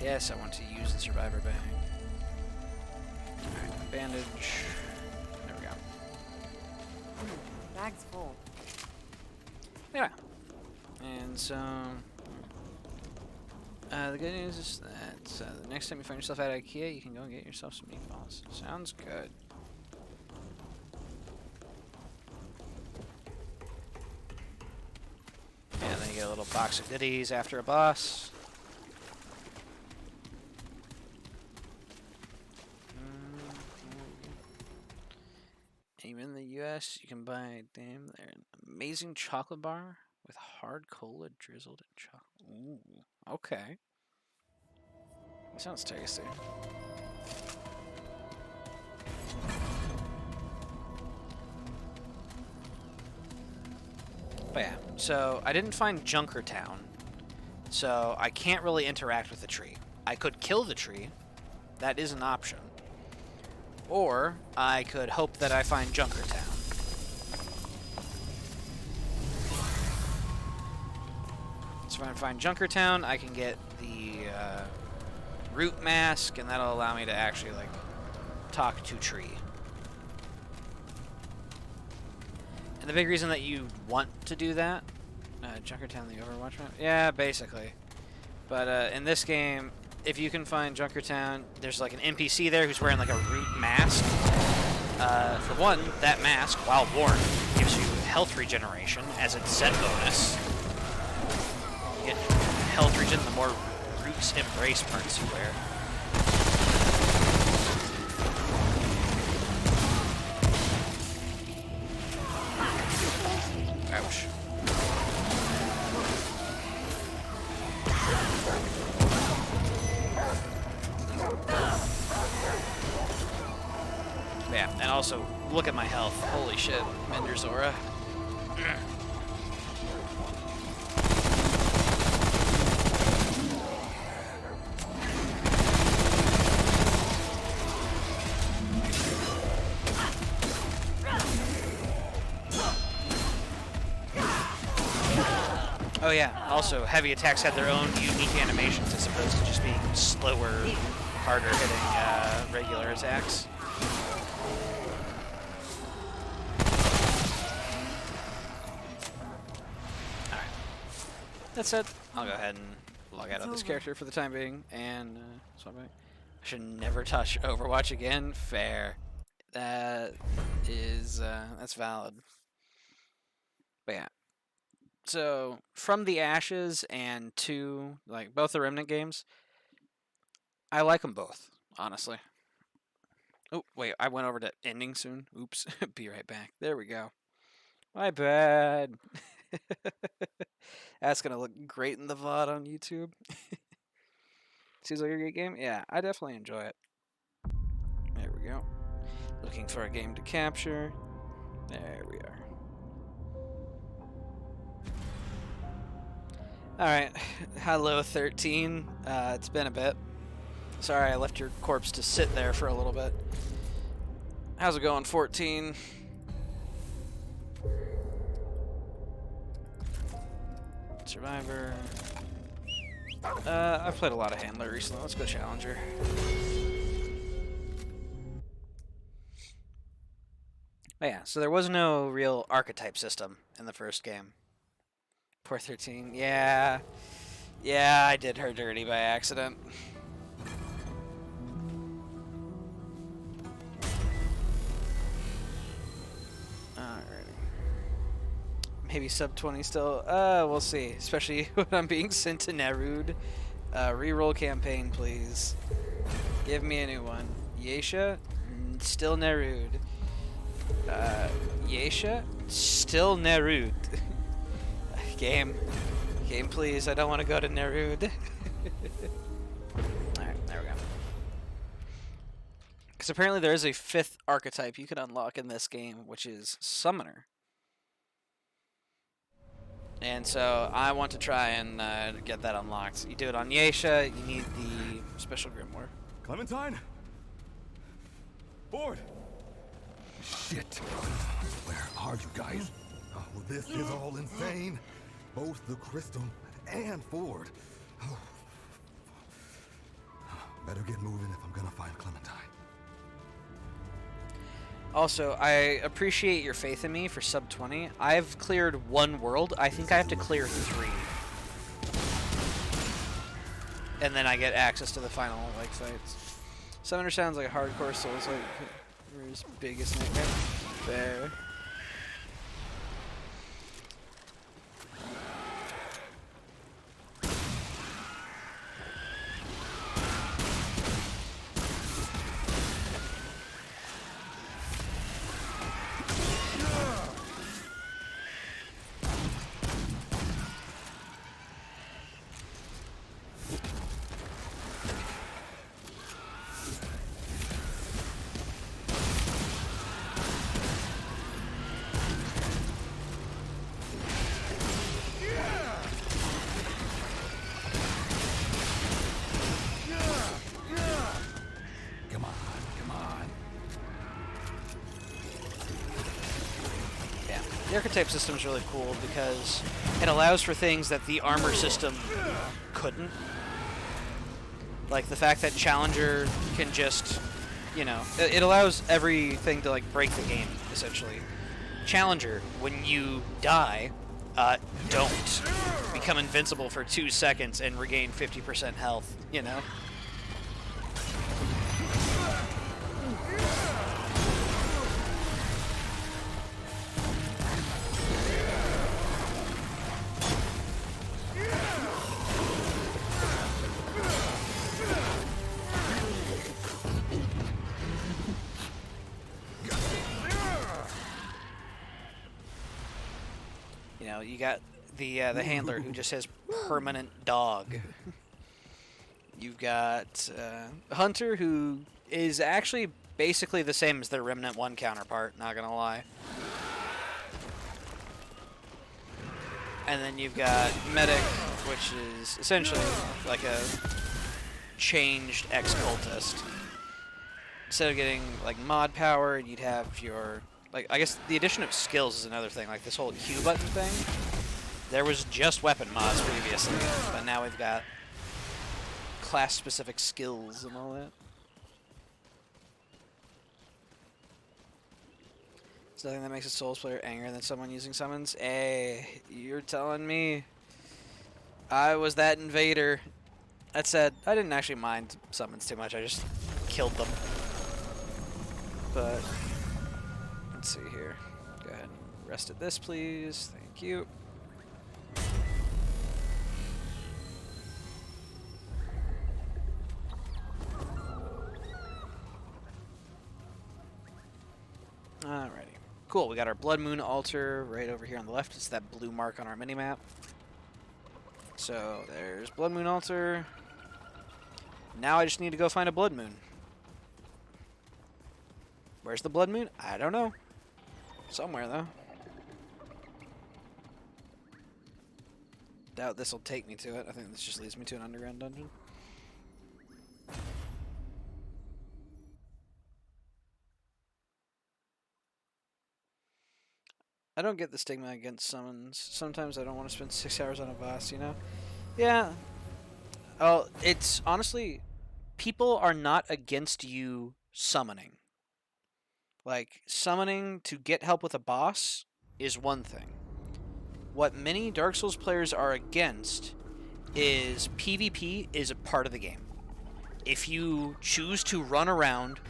Yes, I want to use the survivor bag. Alright, bandage. There we go. Bag's full. Yeah. And so The good news is that the next time you find yourself at IKEA, you can go and get yourself some meatballs. Sounds good. And then you get a little box of goodies after a boss. Even in the US, you can buy, damn, they're an amazing chocolate bar with hard cola drizzled in chocolate. Ooh, okay. That sounds tasty. But yeah, so I didn't find Junkertown, so I can't really interact with the tree. I could kill the tree. That is an option. Or I could hope that I find Junkertown. So if I find Junkertown, I can get the root mask, and that'll allow me to actually like talk to tree. And the big reason that you want to do that, Junkertown, the Overwatch map, yeah, basically. But in this game, if you can find Junkertown, there's like an NPC there who's wearing like a root mask. For one, that mask, while worn, gives you health regeneration as a set bonus. You get health regen the more roots embrace parts you wear. Ouch. Yeah, and also, look at my health. Holy shit, Mender's Aura. Oh yeah, also, heavy attacks had their own unique animations as opposed to just being slower, harder hitting regular attacks. That said, I'll go ahead and log out of this character for the time being, and swap back. I should never touch Overwatch again. Fair. That is, that's valid. But yeah. So, from the Ashes and to, like, both the Remnant games, I like them both, honestly. Oh, wait, I went over to ending soon. Oops. Be right back. There we go. My bad. That's going to look great in the VOD on YouTube. Seems like a great game. Yeah, I definitely enjoy it. There we go. Looking for a game to capture. There we are. Alright. Hello, 13. It's been a bit. Sorry I left your corpse to sit there for a little bit. How's it going, 14? Survivor. I've played a lot of Handler recently. Let's go Challenger. Oh yeah, so there was no real archetype system in the first game. Poor 13. Yeah. Yeah, I did her dirty by accident. Maybe sub 20 still. We'll see. Especially when I'm being sent to Nerud. Reroll campaign, please. Give me a new one. Yesha, still Nerud. Yesha, still Nerud. Game, please. I don't want to go to Nerud. Alright, there we go. Because apparently there is a 5th archetype you can unlock in this game, which is Summoner. And so I want to try and get that unlocked. You do it on Yesha, you need the special grimoire. Clementine? Board! Shit! Where are you guys? Oh, this is all insane. Both the Crystal and Ford. Oh. Better get moving if I'm gonna find Clementine. Also, I appreciate your faith in me for sub 20. I've cleared 1 world. I think I have to clear 3. and then I get access to the final like fights. Summoner sounds like a hardcore Souls like his biggest nightmare. There. The archetype system is really cool because it allows for things that the armor system couldn't. Like the fact that Challenger can just, you know, it allows everything to like break the game, essentially. Challenger, when you die, don't become invincible for 2 seconds and regain 50% health, you know? You got the handler who just says permanent dog. You've got Hunter who is actually basically the same as their Remnant 1 counterpart, not gonna lie. And then you've got Medic, which is essentially like a changed ex-cultist. Instead of getting like mod power, you'd have your like, I guess the addition of skills is another thing, like this whole Q button thing. There was just weapon mods previously, but now we've got class-specific skills and all that. There's nothing that makes a Souls player angrier than someone using summons. Hey, you're telling me I was that invader. That said, I didn't actually mind summons too much, I just killed them. But let's see here. Go ahead and rest at this, please. Thank you. Alrighty. Cool, we got our Blood Moon altar right over here on the left. It's that blue mark on our minimap. So there's Blood Moon altar. Now I just need to go find a Blood Moon. Where's the Blood Moon? I don't know. Somewhere, though. Doubt this will take me to it. I think this just leads me to an underground dungeon. I don't get the stigma against summons. Sometimes I don't want to spend 6 hours on a boss, you know? Yeah. Oh, it's honestly, people are not against you summoning. Like, summoning to get help with a boss is one thing. What many Dark Souls players are against is PvP is a part of the game. If you choose to run around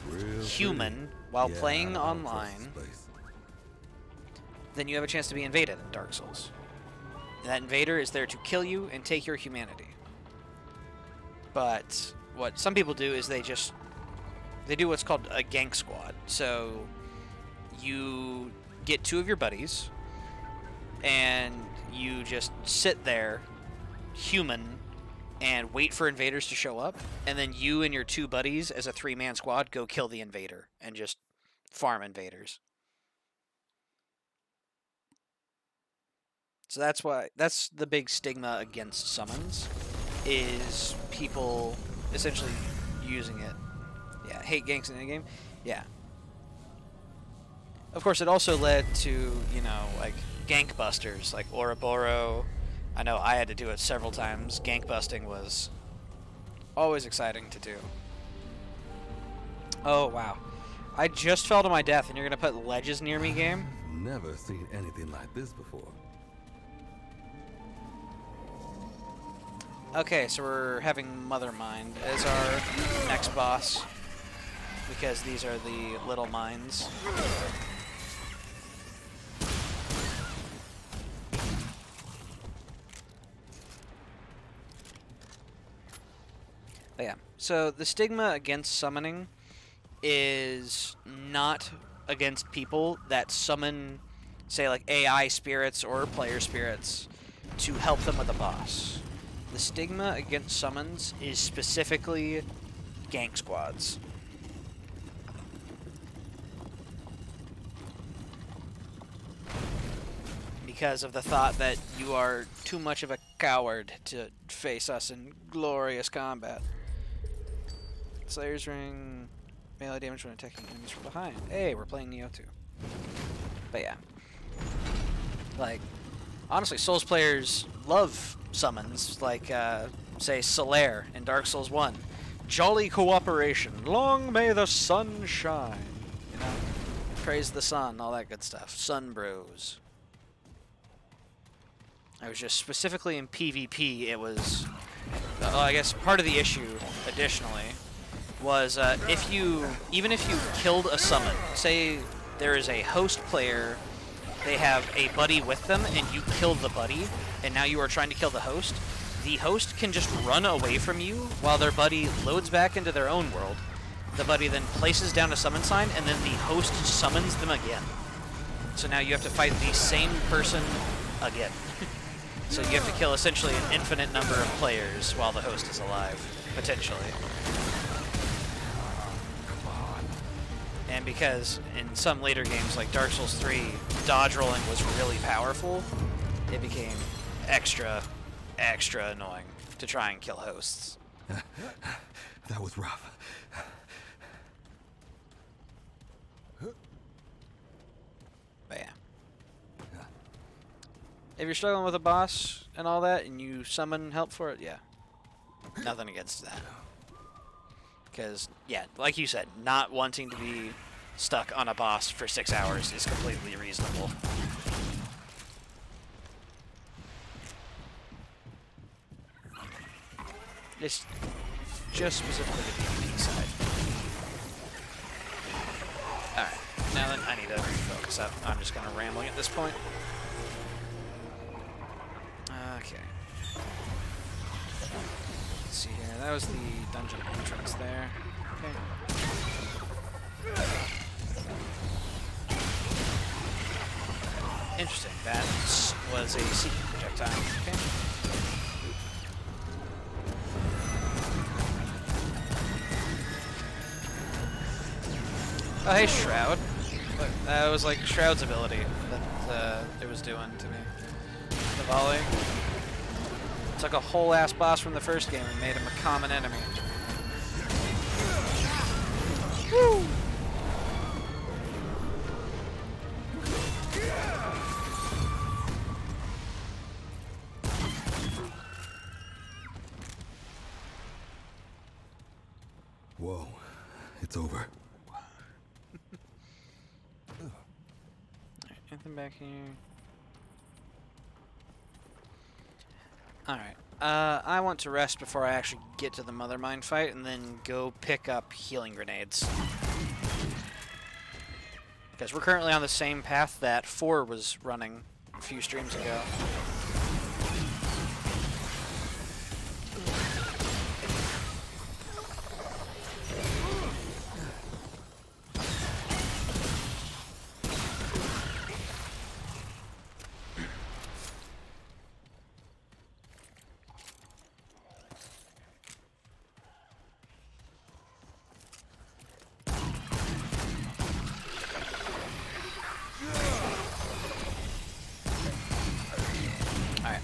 human while playing online, then you have a chance to be invaded in Dark Souls. And that invader is there to kill you and take your humanity. But what some people do is they do what's called a gank squad. So you get 2 of your buddies and you just sit there, human, and wait for invaders to show up. And then you and your 2 buddies as a 3-man squad go kill the invader and just farm invaders. So that's the big stigma against summons, is people essentially using it. Yeah, hate ganks in any game. Yeah. Of course, it also led to, you know, like gank busters, like Ouroboros. I know I had to do it several times. Gank busting was always exciting to do. Oh, wow. I just fell to my death and you're going to put ledges near me, game? Never seen anything like this before. Okay, so we're having Mother Mind as our next boss, because these are the little minds. But yeah, so the stigma against summoning is not against people that summon, say, like AI spirits or player spirits to help them with a boss. The stigma against summons is specifically gang squads. Because of the thought that you are too much of a coward to face us in glorious combat. Slayer's Ring, melee damage when attacking enemies from behind. Hey, we're playing Neo 2. But yeah. Like, honestly, Souls players love summons, like, say, Solaire in Dark Souls 1. Jolly cooperation, long may the sun shine. You know? Praise the sun, all that good stuff. Sun bros. I was just specifically in PvP, it was, I guess part of the issue, additionally, was even if you killed a summon, say there is a host player, they have a buddy with them, and you kill the buddy, and now you are trying to kill the host can just run away from you while their buddy loads back into their own world. The buddy then places down a summon sign, and then the host summons them again. So now you have to fight the same person again. So you have to kill essentially an infinite number of players while the host is alive, potentially. And because in some later games like Dark Souls 3, dodge rolling was really powerful, it became extra annoying to try and kill hosts. That was rough. But yeah. If you're struggling with a boss and all that, and you summon help for it, yeah. Nothing against that. Because, yeah, like you said, not wanting to be stuck on a boss for 6 hours is completely reasonable. It's just specifically the PvP side. Alright, now then I need to focus up. I'm just kind of rambling at this point. Okay. Let's see here. That was the dungeon entrance there. Okay. Interesting. That was a secret projectile. Okay. Oh, hey, Shroud. Look, that was like Shroud's ability that it was doing to me. The volley. Took a whole ass boss from the first game and made him a common enemy. Woo! Whoa, it's over. Alright, anything back here? Alright, I want to rest before I actually get to the Mother Mind fight, and then go pick up healing grenades. Because we're currently on the same path that 4 was running a few streams ago.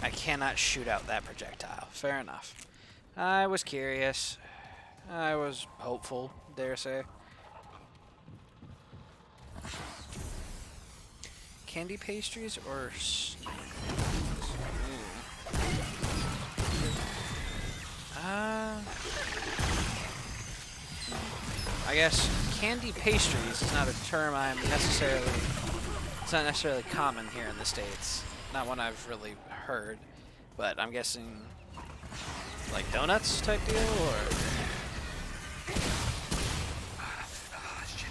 I cannot shoot out that projectile. Fair enough. I was curious. I was hopeful, dare say. Candy pastries or... I guess candy pastries is not a term I'm necessarily... It's not necessarily common here in the States. Not one I've really heard, but I'm guessing like donuts type deal, or? Shit.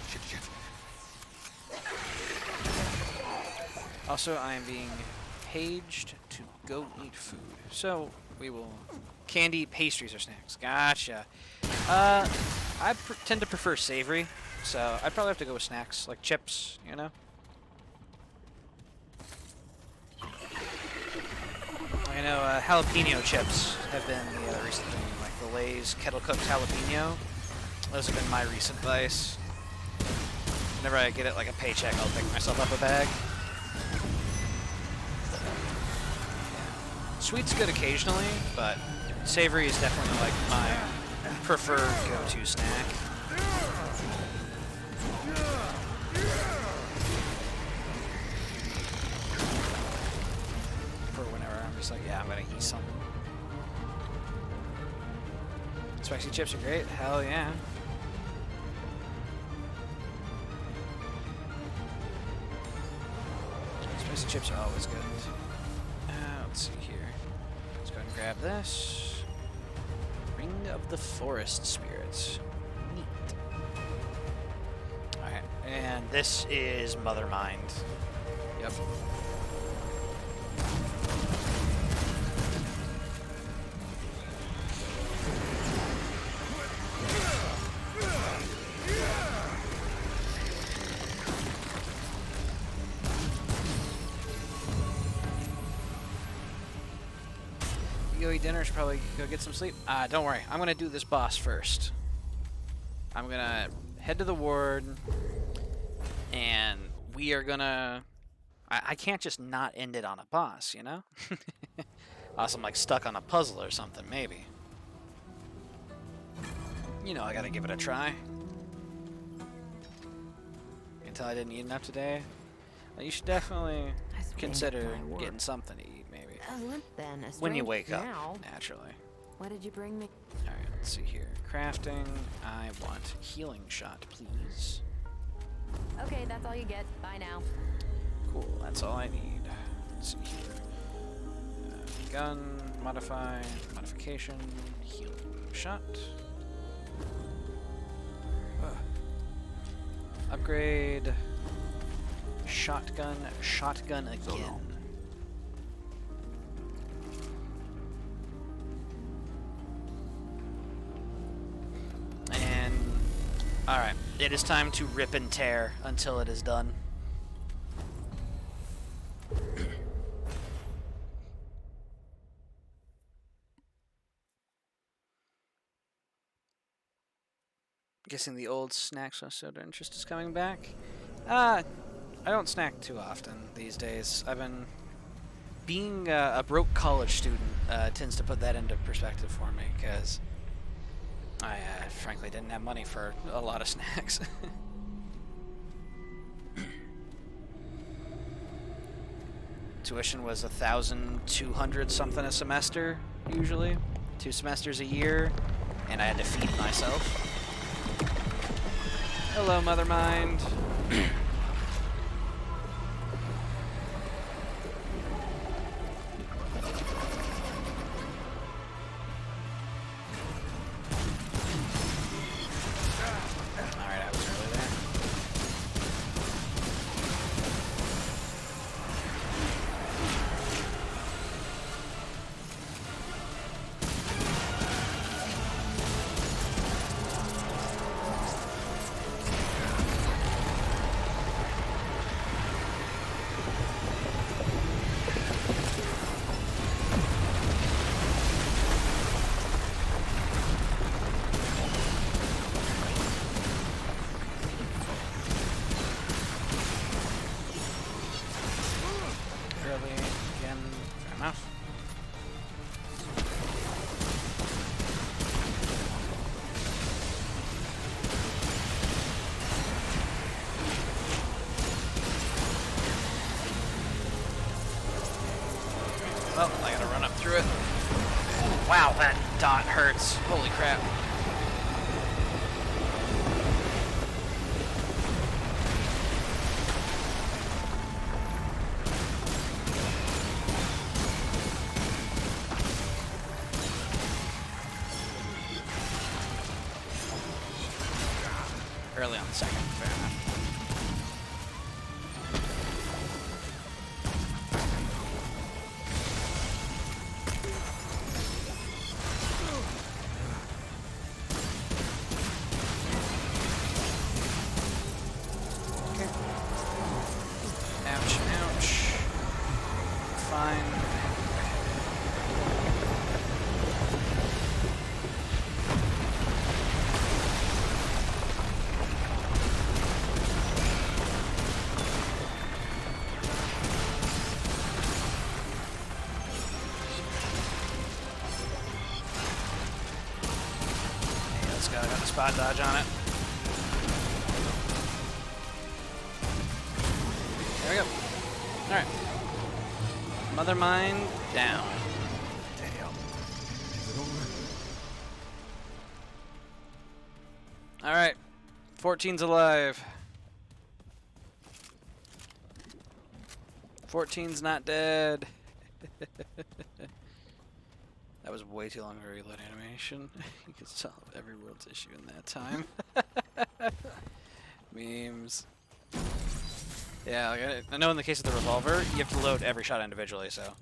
Also, I am being paged to go eat food. So, we will... Candy, pastries, or snacks. Gotcha. I tend to prefer savory, so I'd probably have to go with snacks, like chips, you know? I know jalapeno chips have been the other recent thing, like the Lay's kettle-cooked jalapeno. Those have been my recent vice. Whenever I get it like a paycheck, I'll pick myself up a bag. Sweet's good occasionally, but savory is definitely like my preferred go-to snack. For whenever I'm just like, yeah, I'm gonna eat something. Spicy chips are great. Hell yeah. Spicy chips are always good. Let's see here. Let's go ahead and grab this. Ring of the Forest Spirits. Neat. Alright, and this is Mother Mind. Yep. Go eat dinner, should probably go get some sleep. Don't worry, I'm gonna do this boss first. I'm gonna head to the ward, and we are gonna... I can't just not end it on a boss, you know? Unless I'm like stuck on a puzzle or something, maybe. You know I gotta give it a try. Until I didn't eat enough today. You should definitely consider getting something to eat, maybe. Then When you wake up, naturally. What did you bring me? Alright, let's see here. Crafting. I want healing shot, please. Okay, that's all you get. Bye now. Cool, that's all I need. Let's see here. Gun, modify, modification, healing shot. Upgrade. Shotgun again. And alright, it is time to rip and tear until it is done. Guessing the old snacks soda interest is coming back. I don't snack too often these days. I've been... Being a broke college student tends to put that into perspective for me, because I frankly didn't have money for a lot of snacks. Tuition was $1,200 something a semester, usually. 2 semesters a year, and I had to feed myself. Hello, Mother Mind. Well, I gotta run up through it. Wow, that dot hurts. Holy crap. spot dodge on it. There we go. Alright. Mother Mine down. Damn. Is it over? Alright. 14's alive. 14's not dead. That was way too long of a reload animation. You could solve every world's issue in that time. Memes. Yeah, like I know in the case of the revolver, you have to load every shot individually, so.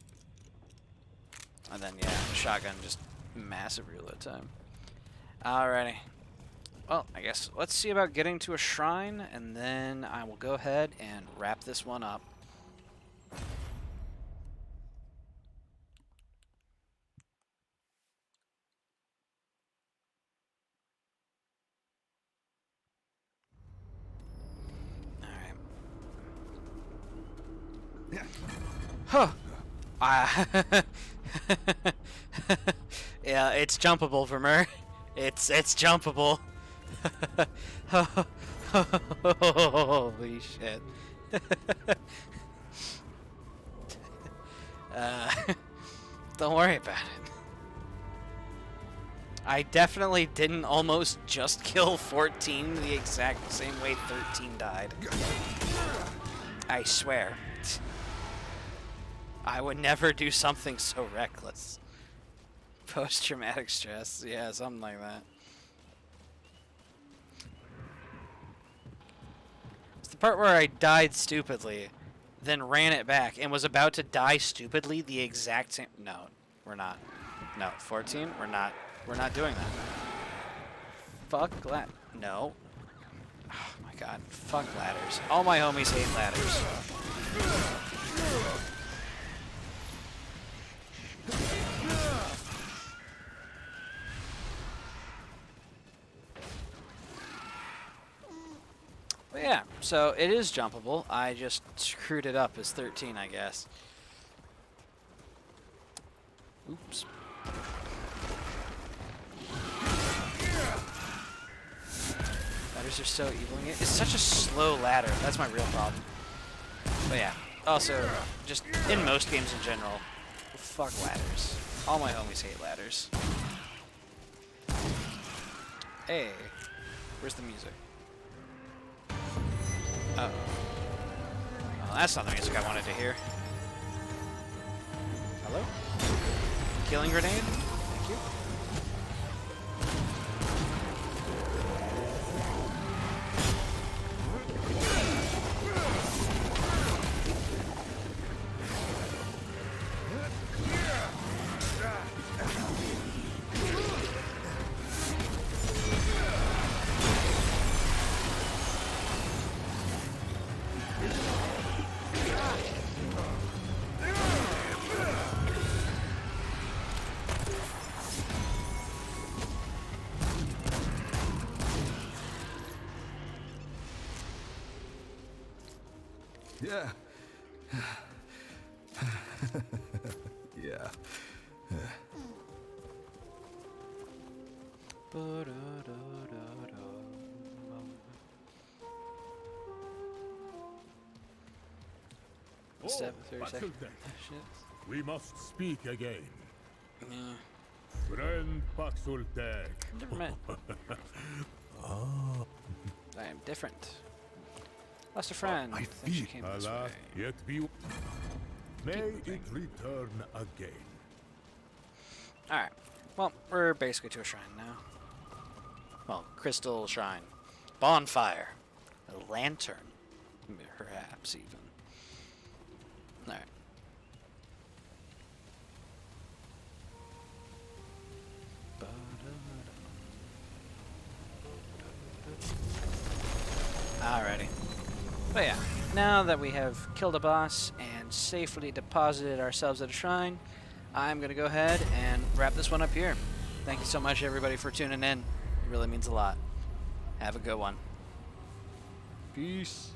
And then, yeah, the shotgun, just massive reload time. Alrighty. Well, I guess let's see about getting to a shrine, and then I will go ahead and wrap this one up. Huh. Yeah, it's jumpable for Mer. It's jumpable. Holy shit. Don't worry about it. I definitely didn't almost just kill 14 the exact same way 13 died. I swear. I would never do something so reckless. Post-traumatic stress. Yeah, something like that. It's the part where I died stupidly, then ran it back, and was about to die stupidly the exact same... No, we're not. No, 14? We're not doing that. Fuck No. Oh my god. Fuck ladders. All my homies hate ladders. But yeah, so it is jumpable. I just screwed it up as 13, I guess. Oops. Ladders are so evil. It's such a slow ladder. That's my real problem. But yeah, also, just in most games in general, fuck ladders. All my homies hate ladders. Hey, where's the music? Uh-oh. Well, that's not the music I wanted to hear. Hello? Killing grenade? Thank you. Yeah. Yeah. Step 30 seconds. We must speak again. Yeah. Friend Paxultek. Never met. I am different. Lost a friend. My Think she feet. came this Alas, way. yet be. May it return again. Alright. Well, we're basically to a shrine now. Well, crystal shrine. Bonfire. A lantern. Perhaps even. Alright. Alrighty. But yeah, now that we have killed a boss and safely deposited ourselves at a shrine, I'm going to go ahead and wrap this one up here. Thank you so much, everybody, for tuning in. It really means a lot. Have a good one. Peace.